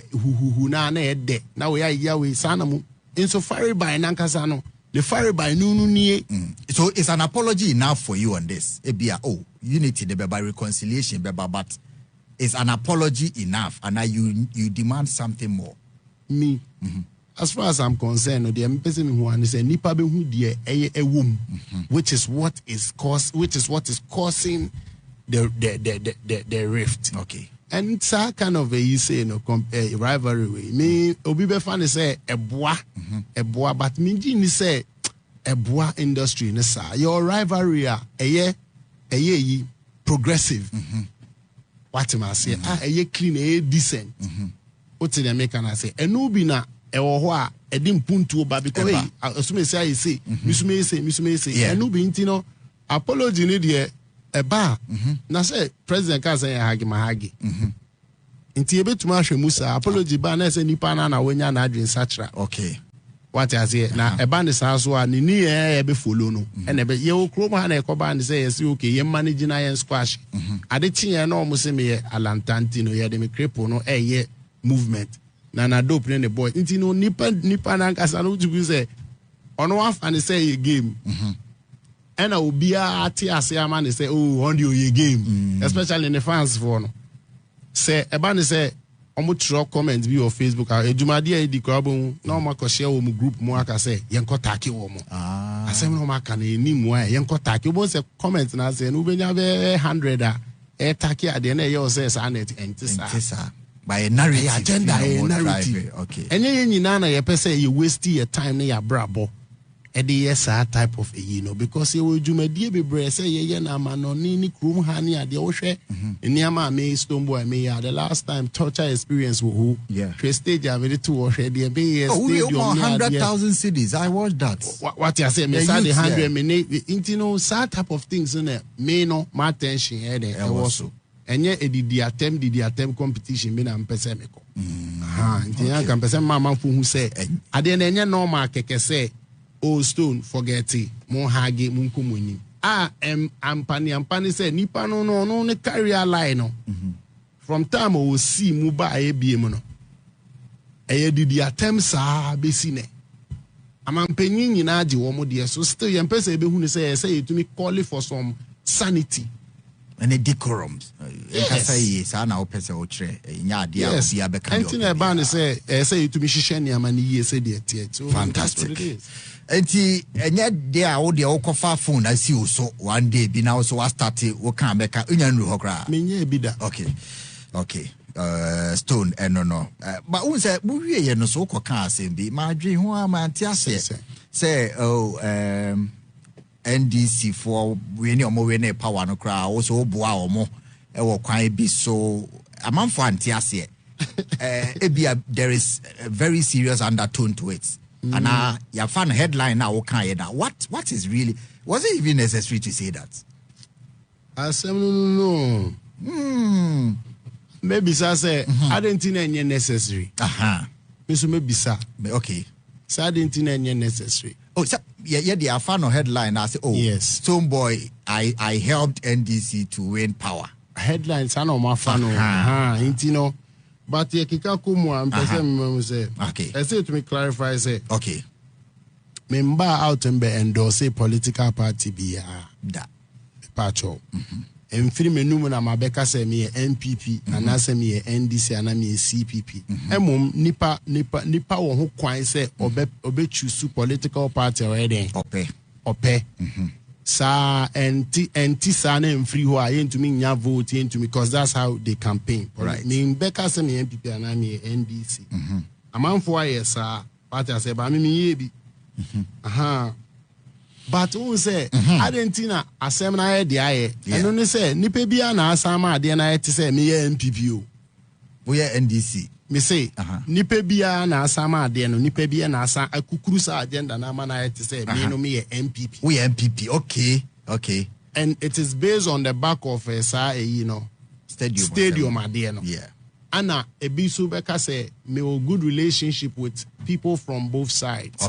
who na de. Now we are here we sana mu. In so far by nankasa no. The fire by no nie. So it's an apology enough for you on this. Ebia unity the by reconciliation but it's an apology enough and now you demand something more. Me. As far as I'm concerned, the person who understands nipa be who die a womb, which is what is causing the rift. Okay. And it's a kind of a you say rivalry way. Me obi be fan say a bois, but me say a bois industry nessa. Your rivalry a progressive. What am I say? A clean, a decent. What's the American say? A no be na. Ewo ho a edim puntu ba because asume say misume say enu bi ntino apology ni de eba na say president ka say hagi nti ebetuma ahwe musa apology ba na say nipa na wonya na adwen satra okay what I say na eba ne sa so a ni e be follow no e na be ye okrom ha na ekoba ne say yes okay ye manage na ye squash ade tie na omo se me alantanti no ye de me crepo no ye movement na dope ne boy nti no nipa na nkasa no tubu say ono afa ne say ye game and obi a ati ase ama ne say on the game especially in the fans for no say eba ne say omo tro comment bi on Facebook ejumade e di kwabo na omo ko share wo mu group mu aka say yenko take wo mo asem no maka na eni mu a yenko take wo say comment na say no benya be 100 a e take ade na ye o say sa net entisa by a narrative agenda narrative okay and then nyina na ye pese you waste your time na ya brabo e dey yes type of because you dwumadie bebre say ye na amano ni krum ha ni ade wo hwe eniama me Stonebwoy me ya the last time torture experience who stage am ready to wash dey be stadium 100,000 cities I watched that what you say me say the 100 minute that type of things in me no my attention here dey also enye did attempt competition me na mpese me ko nti ya kan pese mama fu hu say ade na enye normal keke say Stone forget it mo hage mo nkomonim ampani say nipa no ne career line no from time o see mu ba ebiem no did attempt sa be sine amampanyin nyina age wo mo de so still ye mpese be hu ne say to me call for some sanity and a decorums. Yes. I now pese o tre. Nya dia obi abeka. Antina e ba ne say to me hihye ne amani ye say de tie. Fantastic. Enti enye dia wo de okofa phone asi o so one day bi na so wa start wo kan beka nya nru ho kra. Menye bi da. Okay. Stone no. But who say bu wie ye no so ko kan asem bi ma dwe ho amanti ase. Say NDC for we ni omo we na power no kra also boa omo e wo kwan bi so amanfo anti ase there is a very serious undertone to it and your fan headline now kan ye da what is really was it even necessary to say that no maybe say I don't think any necessary maybe sir okay so I didn't think any necessary. Oh, so the fan headline. I say, yes, Stonebwoy, I helped NDC to win power. Headlines, I know my fan. You but ye kika kumu am person say. Okay. I say to me clarify say. Okay. Member out and be endorse political party be da. Pacho. Mfiri menum na mabeka se me NPP anase me NDC ana me CPP. Emom nipa wo ho kwan se obe choose political party already. Ope. Sa enti sa na mfiri ho a yentumi nya vote yentumi because that's how they campaign. Right. Me beka se me NPP ana me NDC. Amanfo aye sa party say ba me ye bi. But who say Argentina asem na ye de aye eno ne say nipa bia na asama ade na ye te say me ye NPP o we ye NDC me say nipa bia na asama ade no nipa bia na asa akukuru sa agenda na ma na ye te say me no me ye NPP we ye NPP okay and it is based on the back of stadium ade no Anna ebisu beka say me a good relationship with people from both sides.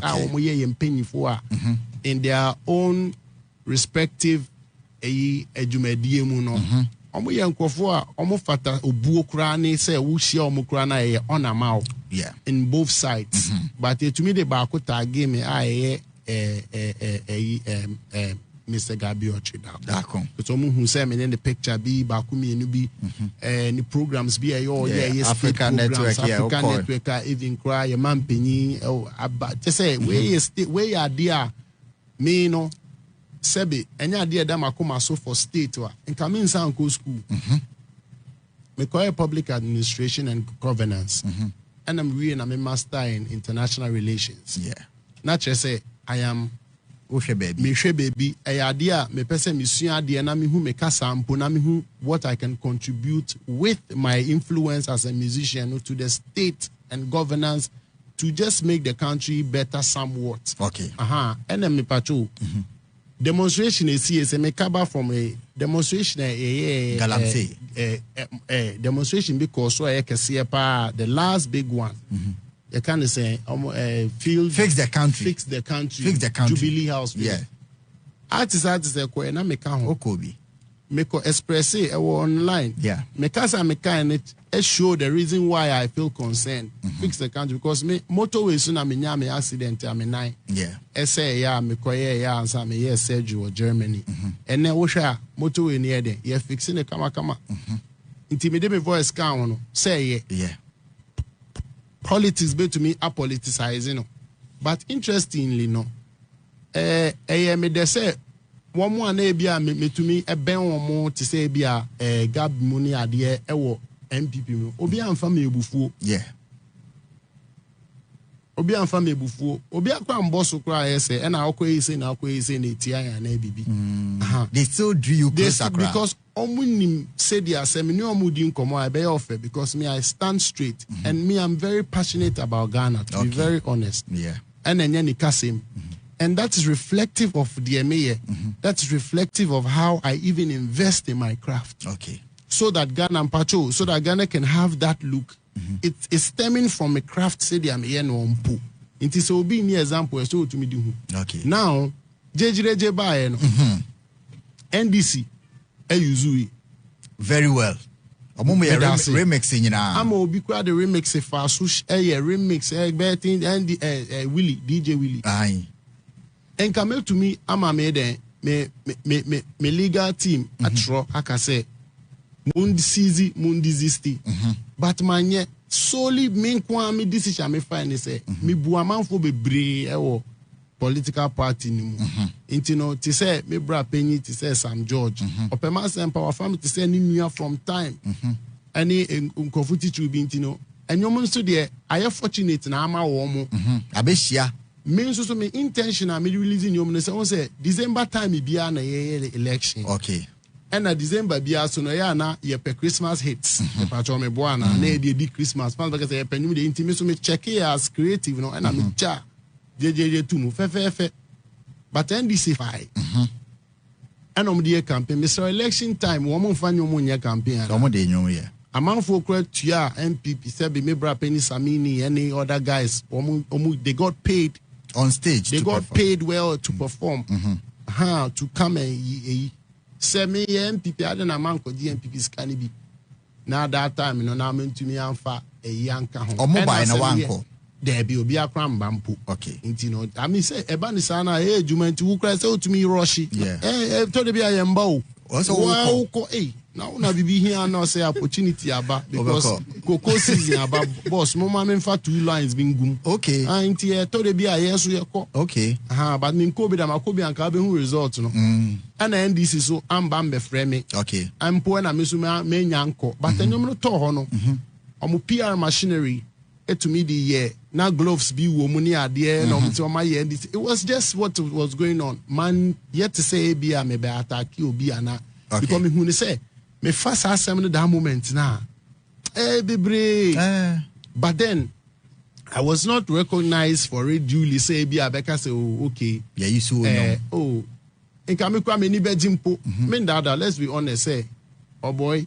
In their own respective ejumedie mu no. Omo ye nkofo a omo fata obuo kra ne say wo hia omo kra na ye on amount. In both sides. But to me the ba ko tag me Mr. Gabi Ochida. D'accord. But someone who said me in the picture be Bakumi and any programs be yes Africa Network, Africa Network, even cry a man penny about to say where you are dear me no Sebi any idea that makoma so for state and come in sound school. Me call public administration and governance. And I'm reading I'm a master in international relations. Not just say I am me hwe baby idea me pese me sua ade na me hu me kasa ampo na me hu what I can contribute with my influence as a musician to the state and governance to just make the country better somewhat. Okay. And then me pacho demonstration is here say me cover from a demonstration demonstration because so the last big one. You can't say fix the country. Jubilee House. Artists na me ka ho. Okobi. Me ko express it online. Me ka say me kind it show the reason why I feel concerned. Fix the country because me motorway so na me nya me accident am nine. Say me ko ansa me surgery Germany. And then wo hwa motorway near there. You fixing the kama. Intimidate me voice can no. Say politics be to me apoliticizing, but interestingly no me de say one more na bia me to me e ben one more to say bia gab money ade e wo MPP mu obi amfa me ebufuo obi amfa me ebufuo obi akwa mboso kra say e na akoyi say na etia ya na bibi they still do you because omunim said ya say me no omudi nkomo I be offer because me I stand straight and me I'm very passionate about Ghana to be very honest and enye ni kasem and that is reflective of the MA that is reflective of how I even invest in my craft so that Ghana can have that look it's stemming from a craft said ya me no mpo it is obi ni example so to me do now jejireje ba no NDC Ayuzui very well. Remixing nyina. I'm obi kwa the remix fa so remix betting and Willie DJ Willie. Aye. And come to me ama me den me legal team atro aka say mundi but manye solely me kwa me decision me find say me bu amanfo bebre ewo political party ni mu intino ti say me bra penny ti say Sam George opema say empower family ti say ni nua from time any nkofu teacher bi intino enyom nso de aye fortunate na ama wo mu abehia me nso so me intentional me release nyom no say December time bia na ye election and na December bia so no ya na ye pe Christmas hits the patcho me boa na e Christmas fans because ye penyum de intimi so me check it as creative no and me cha JJJ to move fe but NDC fine and the campaign Mr. Election time woman fan your money campaign a man for credit tua MPP said me bra penny Samini any other guys they got paid on stage paid well to perform to come and say me MPP I don't man ko MPP scan be now that time you know now me to me amfa a yanka ho mobile na wanko there be obi akra mbampo nti no I mean say eba ni sana juma nti wo kra say otumi rush to the be ayemba o Also, wow, now be here now say opportunity about because cocoa season about boss. Mama men for 2 lines being gum. Okay. And here to the be a yes we okay. But min Kobe da Makobi and Kabe who result no. And NDC so I'm bambe frame. Okay. I'm poor na misuma me nyanko. But then you no to hono. Omo PR machinery. To me the year now gloves be woman there no to my year. It was just what was going on. Man yet to say be a me be attack you be ana because me who say me first assembly that moment now. Be brave. But then I was not recognized for it duly say be a Becca say oh okay. Yeah, you so no. Oh in Kamikwa me ni be jimpo. Men that let's be honest say oh boy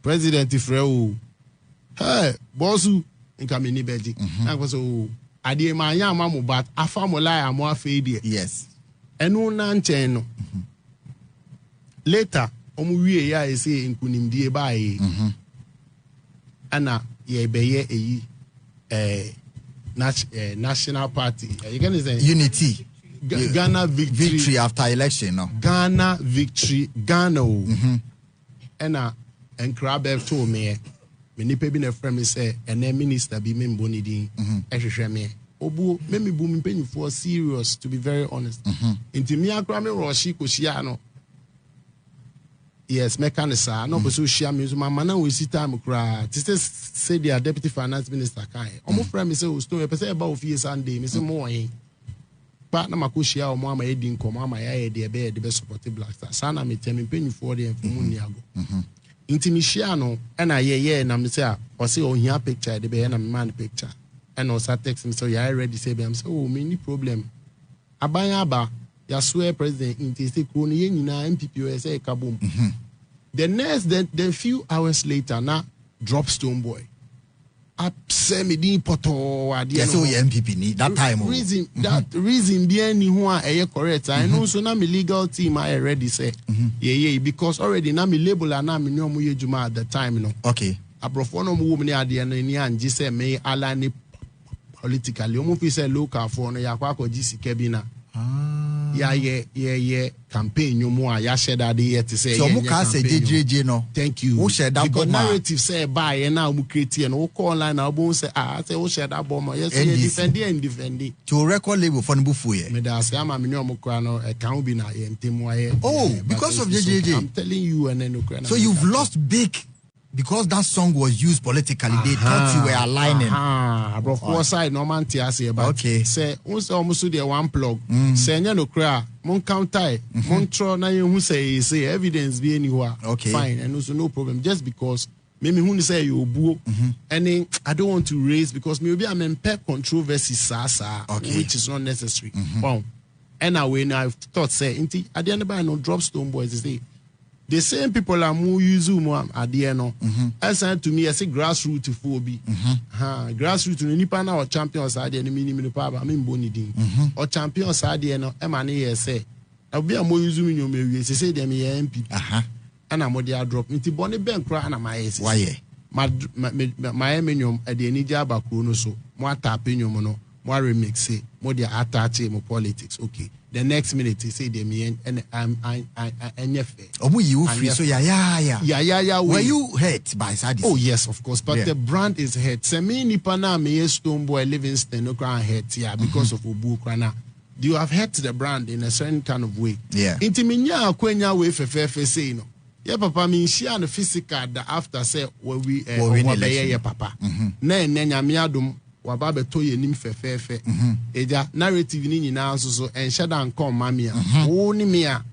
President Ifreo hey bossu nka me ni beji na ko so ade ma anya ma mo but afa mo lie am afa die yes enu na nchen no later omu wie ya ese nkunimdie ba yi ana ye beye eyi national party you can say unity Ghana victory after election no Ghana victory Ghana ena enkrabe to me nipa bi na frame say ene minister bi me mboni din ehwehwe me obu me bu me mpanyifo serious to be very honest inti me akra me roshi koshia no yes mekanisa no so shia me so mama na we sit time kra to say their deputy finance minister kan omo frame say o stone pe say ba ofie Sunday me say mo yin pa na makoshia o mo ama edi nkom ama ya de be support black star sana me temi mpanyifo de mfumu ni ago Intimishano and I na me say or say on here picture the be na man picture and also text me so ya already say am say oh me problem abanya ba ya swear president inti say ko no nyina MPP o say kabom the next the few hours later na drop Stonebwoy upset me din poto ade no MPP ni that time reason that reason be any who are correct I know so na me legal team I already say yeah because already na me label and na me no mo yejuma at the time no okay abrofo no mo woman ade no ni anje say me align politically omo fi say local for no yakwa ko gisika bi na yeah campaign you more ya share that day to say so muka say JJJ no thank you who share that bomb narrative say buy na mu create and who call line na who say say who share that bomb yes defend to record label for nbufu ye me da say am me no kra no e kan bi na ye ntemu aye because of JJJ I'm telling you and then so you've lost big because that song was used politically, they thought you were aligning. Bro, for side no man tia say about. Okay. Say, once almost the one plug. Say, no cry. Mon counter. Mon tro na you who say evidence be anywhere. Okay. Fine, and also no problem. Just because maybe who say you boo, and then I don't want to raise because maybe I'm in pep controversy, which is not necessary. Wow. And I thought say, at the end of the no drop Stonebwoy say. The same people are more using at the end. I said to me, I say grassroots phobia. Grassroots to any panel or champions are the enemy power. I mean, Bonidin or champions are the end. Emmanuel say, I'll be a more using your maybe. They say them MP. And I'm what they are dropping into Bonnie Bank cry and my ass. Why? My minium at the Nija Bakuno so more tapping your mono, more remix say, more they attach him politics. Okay. The next minute he say them and I'm you free so yeah. Were you hurt by Sadis? Oh yes, of course. But the brand is hurt. Semi Nipana me Stonebwoy Livingston no crown hurt because of Obu Krana. You have hurt the brand in a certain kind of way. Yeah. Intiminya kwenya we fefe say no. Yeah, papa me share the physical that after say where we papa. Na nyame adom wababe toye nim fefefe eja narrative ni nyina so enhye dan kom mamia wo ni me a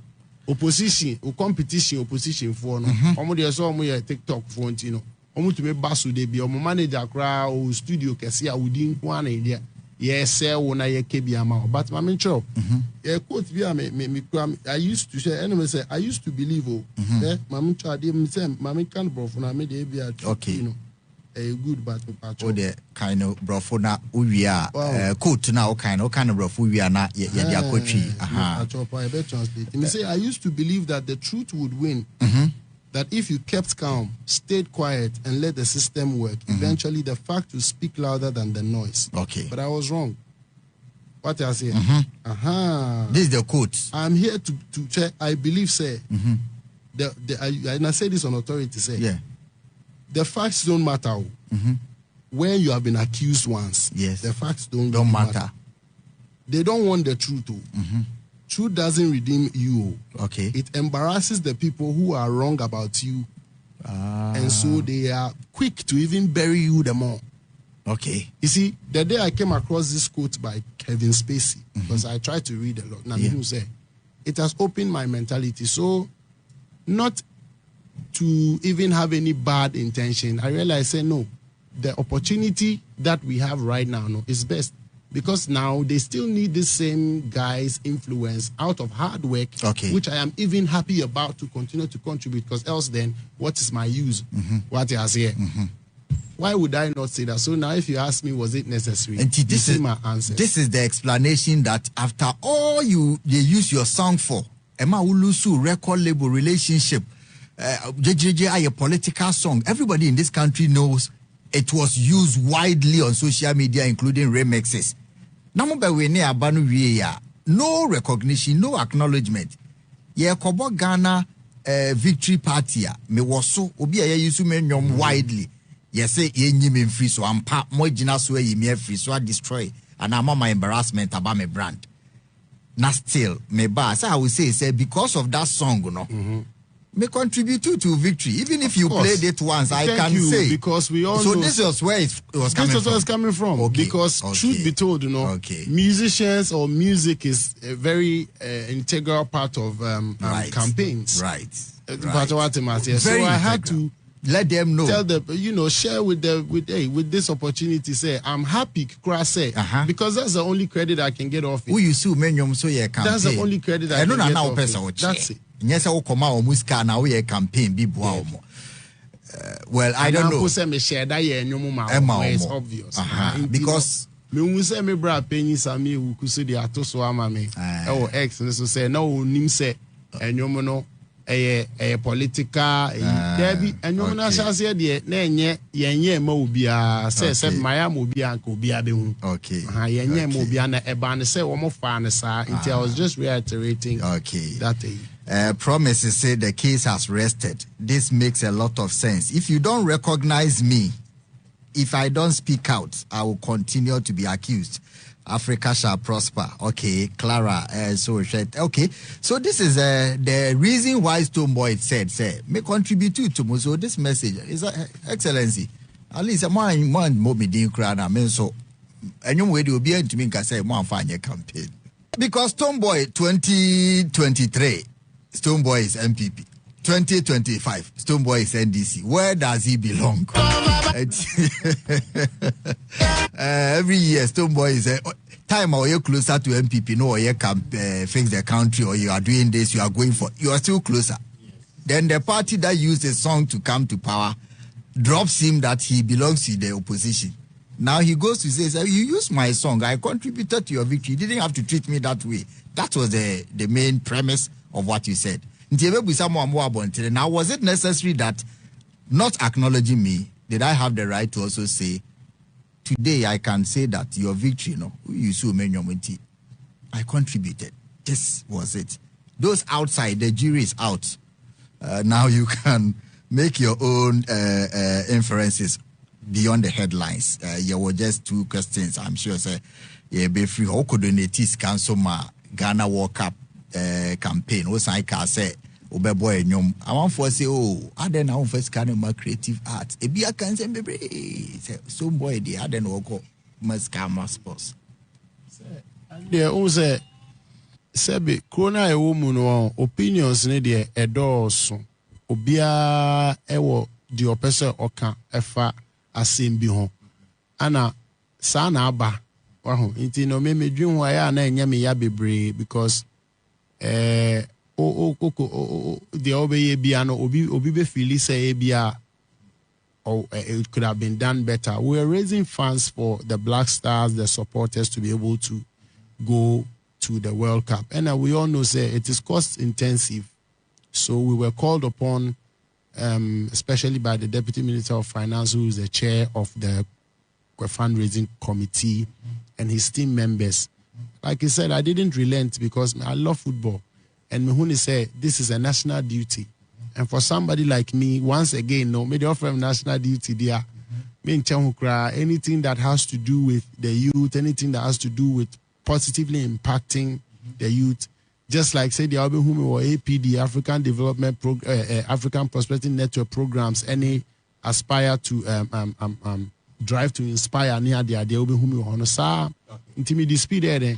opposition o competition opposition for no omo de so omo ye TikTok for ntino omo to me baso de bi omo manager kra o studio kese a wudi nko ana ide ye se wo na ye kebia ma but ma me ncho ye quote bi a me I used to say anyway say I used to believe ma me ncho ade me say ma me kan bro for na me de bia you know a good battle patch. Oh, the kind of brofona we are quote now kind of brofo we are not yet coachy. I used to believe that the truth would win. That if you kept calm, stayed quiet, and let the system work, eventually the fact will speak louder than the noise. Okay. But I was wrong. What I say? This is the quote. I'm here to check. I believe, say, and I say this on authority, say, yeah, the facts don't matter. When you have been accused once, yes, the facts don't really matter. They don't want the truth. Truth doesn't redeem you. Okay. It embarrasses the people who are wrong about you. And so they are quick to even bury you the more. Okay. You see, the day I came across this quote by Kevin Spacey, because I tried to read a lot. Now, who say it has opened my mentality. So, not to even have any bad intention, I realized, say, no, the opportunity that we have right now is best. Because now they still need the same guy's influence out of hard work, which I am even happy about to continue to contribute. Because else, then, what is my use? What I say? Why would I not say that? So now, if you ask me, was it necessary? And this is my answer. This is the explanation that after all they use your song for, Emma Ulusu record label relationship, a political song. Everybody in this country knows it was used widely on social media, including remixes. No recognition, no acknowledgement. Yeah, Kobo Ghana victory party. Me waso obi a use nyom widely. Yes, say ye free so I'm pa mo gina so ye me free so I destroy and I'm my embarrassment about my brand. Not still me ba. So I will say because of that song, may contribute to victory. Even if you played it once, I can say. Because we all so know. This was where it was coming from. This was where it's coming from. Because truth be told, musicians or music is a very integral part of campaigns. Right. So I had to let them know. Tell them, share with this opportunity. Say, I'm happy, because that's the only credit I can get off it. Who you sue, so yeah, campaign. That's the only credit I can get off it. That's it. Yes, I come out muska na we campaign be well, I don't know. It's obvious. Because me say me bra penny sami who could the atoso amame. Oh, ex and so say no nim say enyomo a political debi enyomo shall say the yenye ma obia say my mobia ko bia be hu. Okay. Yenye mobia na eban say wo mo fa ne sa until I was just reiterating that promises say the case has rested. This makes a lot of sense. If you don't recognize me, if I don't speak out, I will continue to be accused. Africa shall prosper. Okay, Clara. Okay, so this is the reason why Stonebwoy said, may contribute to me. So this message is excellency. At least a man more me din crowd. I mean, so any way to be to me can say one find your campaign because Stonebwoy 2023. Stonebwoy is MPP. 2025, Stonebwoy is NDC. Where does he belong? Every year, Stonebwoy is time or you're closer to MPP, no, or you can fix the country, or you are doing this, you are going for, you are still closer. Yes. Then the party that used a song to come to power drops him that he belongs to the opposition. Now he goes to say, you used my song, I contributed to your victory. You didn't have to treat me that way. That was the main premise of what you said. Now, was it necessary that not acknowledging me, did I have the right to also say, today I can say that your victory, I contributed. This was it. Those outside, the jury is out. Now you can make your own inferences beyond the headlines. There were just two questions, I'm sure. Be free. How could donate cancel my Ghana World Cup campaign? What's I can say? Boy, I want to say, I don't know first kind of my creative art. It be a cancer, baby. Some boy, the other no must come, my spouse. Yeah, who say, Sebi, Krona a woman opinions need a doors. Obia ewo the oppressor oka efa asim bi ho. Ana sana aba. Waho, inti no me dream wa ya na enya me ya bebre because the obey biano obi be feel say bia it could have been done better. We're raising funds for the Black Stars, the supporters to be able to go to the World Cup. And we all know say it is cost intensive. So we were called upon, especially by the Deputy Minister of Finance, who is the chair of the fundraising committee, and his team members. Like he said, I didn't relent because I love football. And Mihuni said, this is a national duty And for somebody like me, once again, no, me the offer national duty there. Anything that has to do with the youth, anything that has to do with positively impacting the youth, just like say the album or APD, African Development African Prosperity Network programs, any aspire to drive to inspire near the idea who sa intimidate speed there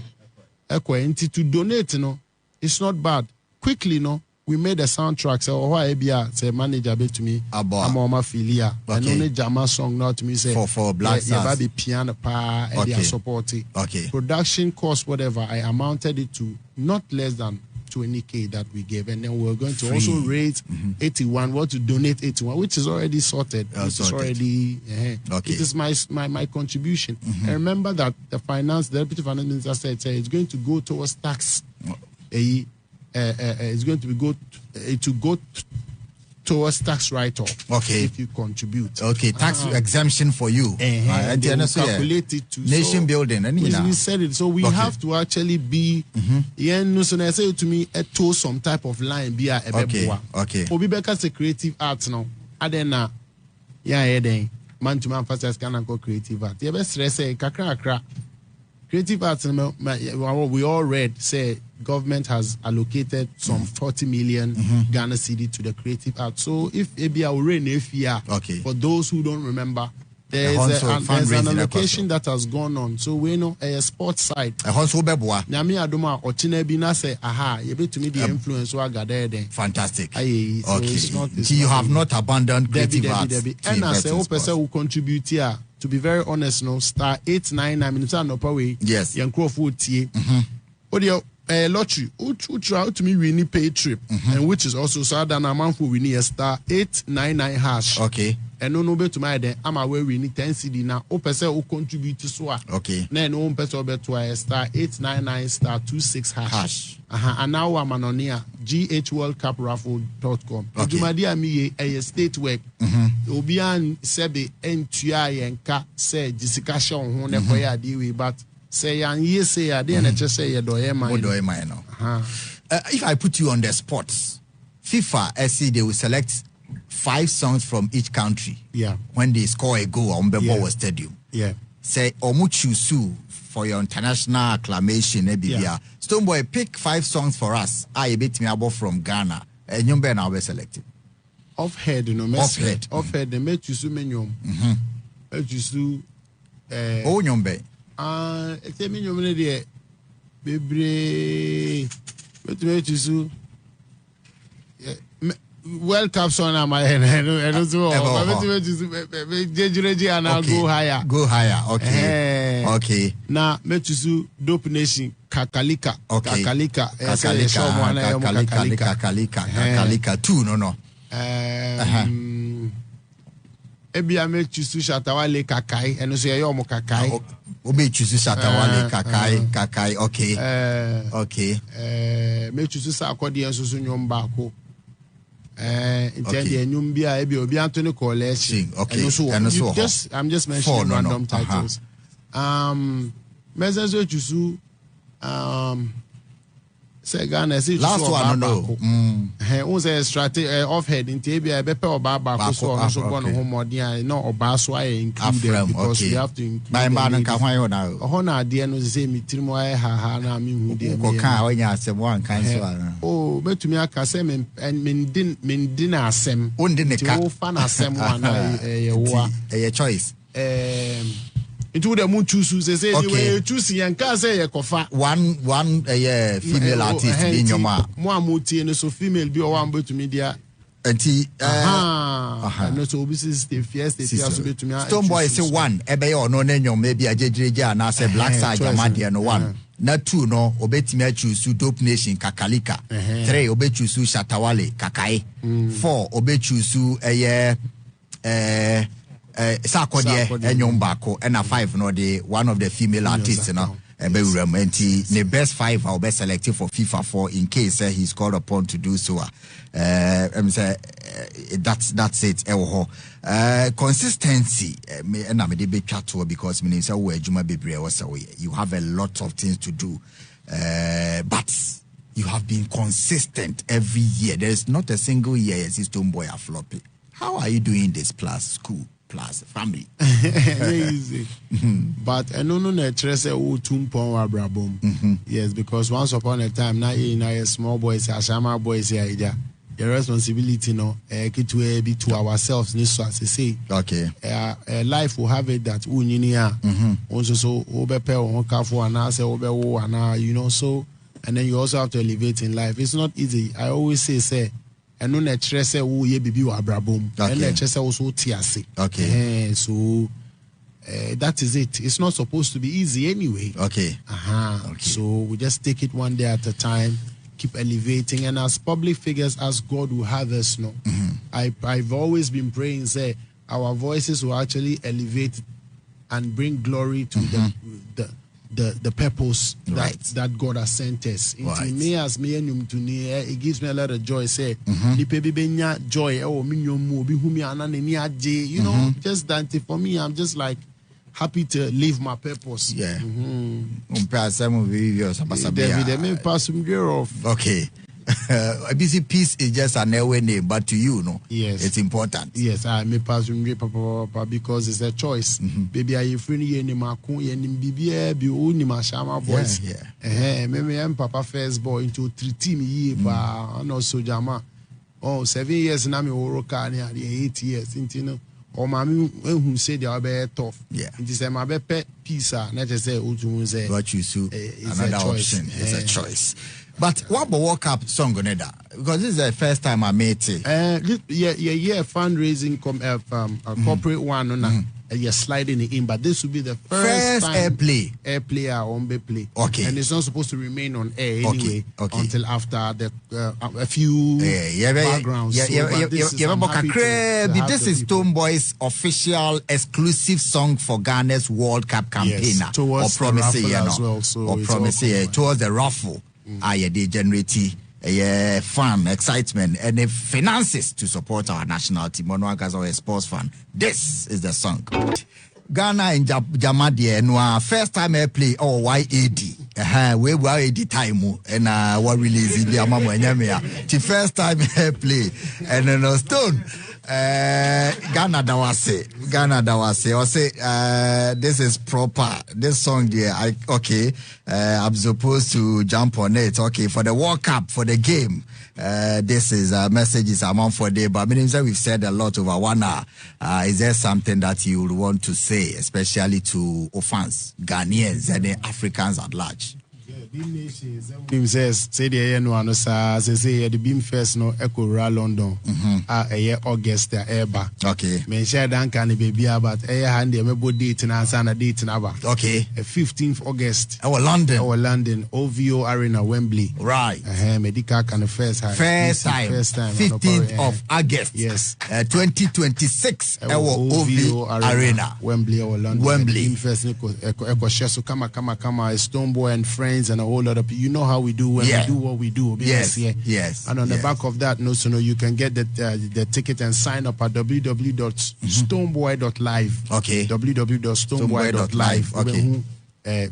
to donate, it's not bad. Quickly, we made a soundtrack. So why say manager to me? I'm on my filia. And only Jama song not to me say for Black Stars. Yeah, piano pa and they are supporting. Okay. Production cost whatever. I amounted it to not less than 20K that we gave, and then we're going to also raise 81. What to donate 81, which is already sorted. Which is already okay. It is my contribution. And remember that the deputy finance minister said it's going to go towards tax. It's going to go towards tax write-off. Okay. If you contribute. Okay, tax exemption for you. And they will calculate it to nation building. We said it. So we have to actually be. So I say to me, to some type of line be a okay. Obi Beka say creative arts now. Adena, man to man first can go creative art. You best say kakra. Creative arts, we all read, say government has allocated some 40 million Ghana cedi to the creative arts. So if for those who don't remember, there's an allocation that has gone on. So we know a sports side. Nyami Adoma or Chinebina say, aha, you be to me the influence who are gathered. Fantastic. So okay. You have not abandoned creative arts. And I say, all person who contribute here. To be very honest, star 899 minutes no way. Yes. Young Crawford tie. Lottery. Try to me we pay trip, and which is also so than a month we need a star 899 hash. Okay. And no be to my then I'm aware we need 10 CD now. O person who contribute to so. Okay. Then no person be to a star 899 star 26 hash. And now I'm on here ghworldcupraffle.com. Jumadia me a state work. Obian sebe entua yenka say Jessica Shon ho ne koya diwi, but say yan ye say ya dey na say ye doye man. If I put you on the spots, FIFA SC they will select 5 songs from each country. Yeah. When they score a goal on Bebowa Stadium. Yeah. Say Omuchusu for your international acclamation. Yeah. Stonebwoy, pick 5 songs for us. I bet me about from Ghana. And you better now be selected. Off head, Off head. They make you so many. Make you so. Oh, nyombe. It's a minion there. Baby, make you so. World Cup song on my head. I don't know. Go higher. Go higher. Okay. Okay. Now, Metusu Dope Nation Kakalika. Okay. Kakalika. Kakalika. 2 no. Ebi ame chusu Shatta Wale kakai. Eno so yo mo kakai. Obi chusu Shatta Wale kakai. Okay. Okay. Me chusu sa akodi enso so nyom baako. Intend enyum bia ebi obi Anthony Collection. Okay. I'm just mentioning random titles. Mezenzo chusu say Ghana say last one no. Who say strategy off head in Tibia bepe oba baako so no so born homodian no oba so I include because we have to include my man kan hwan na ho na ade no say me tirimo ai ha na me hu de ko kan onya asem wan kan so ana oh betumi aka say men din asem undi ne ka wo fa na asem wan ye wo a choice into the moon choose say anyway choose yan ka say ye kofa one female artist in your ma mo amutie no so female bi o wan betumi dia anti no so obi stay fiesta so betumi Stonebwoy say 1 ebe ye ono na nyom maybe ajejeje na say Black Star Jamade no 1 na 2 no obetimi a choose Dope Nation Kakalika 3 obe choose Shatta Wale kakai 4 obe choose Sakode enyom bako and a 5 no the one of the female artists no the best 5 I'll be selected for FIFA 4 in case he's called upon to do so. That's it. Consistency and I'm a bit chat because you have a lot of things to do, but you have been consistent every year. There is not a single year you see Stonebwoy are flopping. How are you doing this plus school plus family? Easy. But I no trust who tumpon wa brabom. Yes, because once upon a time now a small boys, ashama boys here. The responsibility no be to ourselves this as I say. Okay. Life will have it that also so obepe on kafo and say obewo and you know so, and then you also have to elevate in life. It's not easy. I always say and no netre say wo ye bibi wa brabom and netre say also tiase. Okay. So that is it. It's not supposed to be easy anyway. Okay. Okay. So we just take it one day at a time. Keep elevating, and as public figures, as God will have us know, I've always been praying, say our voices will actually elevate and bring glory to the purpose that God has sent us. Right. Me as me it gives me a lot of joy. Say, joy, you know, just that for me, I'm just like happy to live my purpose. Yeah. Okay. ABC peace is just an airway name, but to you, no, yes, it's important. Yes, I may pass because it's a choice. Baby, I free any makun yenim bibia bi uni mashama boys. Yeah. Maybe I'm Papa first boy into 3 team year pa no so jama. 7 years na me work and 8 years into or mommy who said they are very tough. Yeah. It is my pet pizza, not to say what you see another option. It's a choice. But what about World Cup song on that? Because this is the first time I made it. Fundraising corporate one on you're sliding it in, but this will be the first time airplay on play. Okay. And it's not supposed to remain on air anyway until after the a few backgrounds. This is Stonebwoy's official exclusive song for Ghana's World Cup campaign. Yes, towards the raffle. They generate fun, excitement, and finances to support our national team. Monoakas or a sports fan. This is the song. Ghana and Jamadia no first time I play YAD. We were AD time and what release in the mama the first time I play and then Stone. Ghana Dawase. I say this is proper. This song there, I'm supposed to jump on it. Okay, for the World Cup, for the game. This is messages among for day, but we've said a lot over 1 hour. Is there something that you would want to say, especially to fans, Ghanaians, and Africans at large? Beam says, say the no say the beam first no echo London. A year August the airba. Okay. Men share dan can baby about a hand the date and answer a date in about. Okay. 15th August. Our London, OVO Arena, Wembley. Right. Medical can first time. First time. 15th of August. Yes. 2026. Our OVO Arena. Wembley or London. Wembley. Beam first echo share so come Stonebwoy and friends and a whole lot of people. You know how we do when we do what we do. Yes. And on the back of that, you can get the ticket and sign up at www.stonebwoy.live. Okay. www.stonebwoy.live. Okay.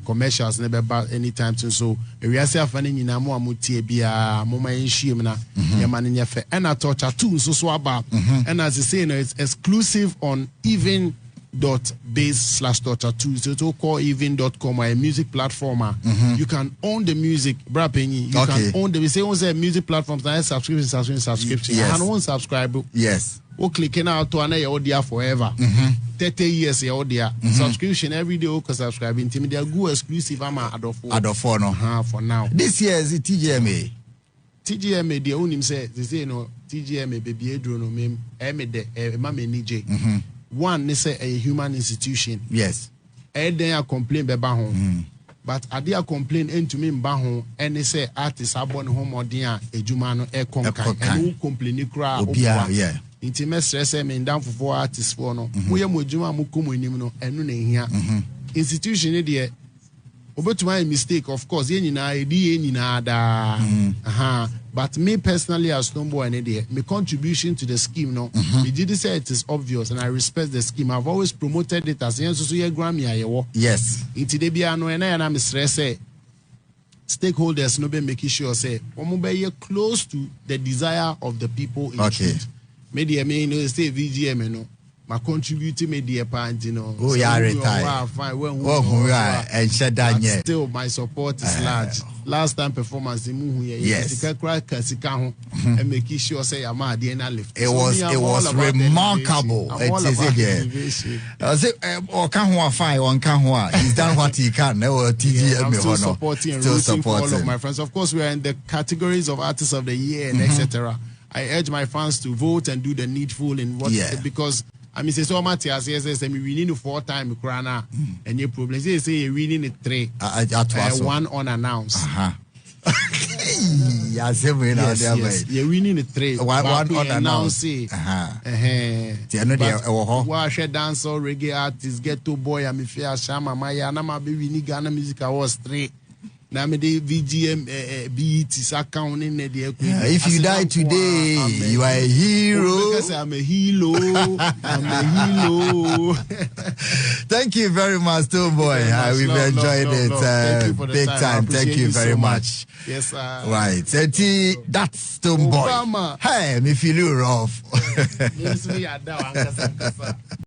Commercials never about anytime soon. So we are saying finding mo amutie bia mo man shim na ya man nya fe and I touch too so about and as I say it's exclusive on even.base/torture2 so call even.com or a music platform. You can own the music you can own the we say music platforms and subscription yes. And one subscribe clicking out to an audio forever 30 years audio subscription every day subscribing to me they go exclusive for now. This year is the TGMA the own him say they say TGMA baby edro no mem de mama nj one they say a human institution then I complain beba home but I dare complain into me mba ho and they say artists abon home odin ejuma no e konkan and who complain kra obia intimate stress me down for artists for no moye mo ejuma mo komo enim no enu na ehia institution e de obetuma mistake of course ye nyina da but me personally as Stonebwoy and there my contribution to the scheme we did say it is obvious and I respect the scheme. I've always promoted it as so ye Grammy ayewo yes into de bia no and I am stress stakeholders no be making sure say we close to the desire of the people in truth. Media me no say VGM no. My contributing media part, you know. Oh, yeah, retire. And still, my support is large. Last time performance, yes, and making sure say I'm at the end lift. It was remarkable. I say, or can fine, one can he's done what he can. Never I'm still supporting and rooting for all of my friends. Of course, we are in the categories of artists of the year and etc. I urge my fans to vote and do the needful in what because. I mean, say so much as yes, we need 4 times crana and your problem. Say we need 3. 1 unannounced. Yes, we need 3. 1 unannounced. Wash dance or reggae artists, Ghetto Boy, I'm fair Shama Maya, Nama baby ni Ghana Music Awards 3. Now me the VGM BET is accounting the if you die today, you are a hero. Because I'm a hero. I'm a hero. Thank you very much, Stonebwoy. We've enjoyed it big time. Thank you very much. Yes, sir. Right. That's Stonebwoy. Hey, me feel you rough.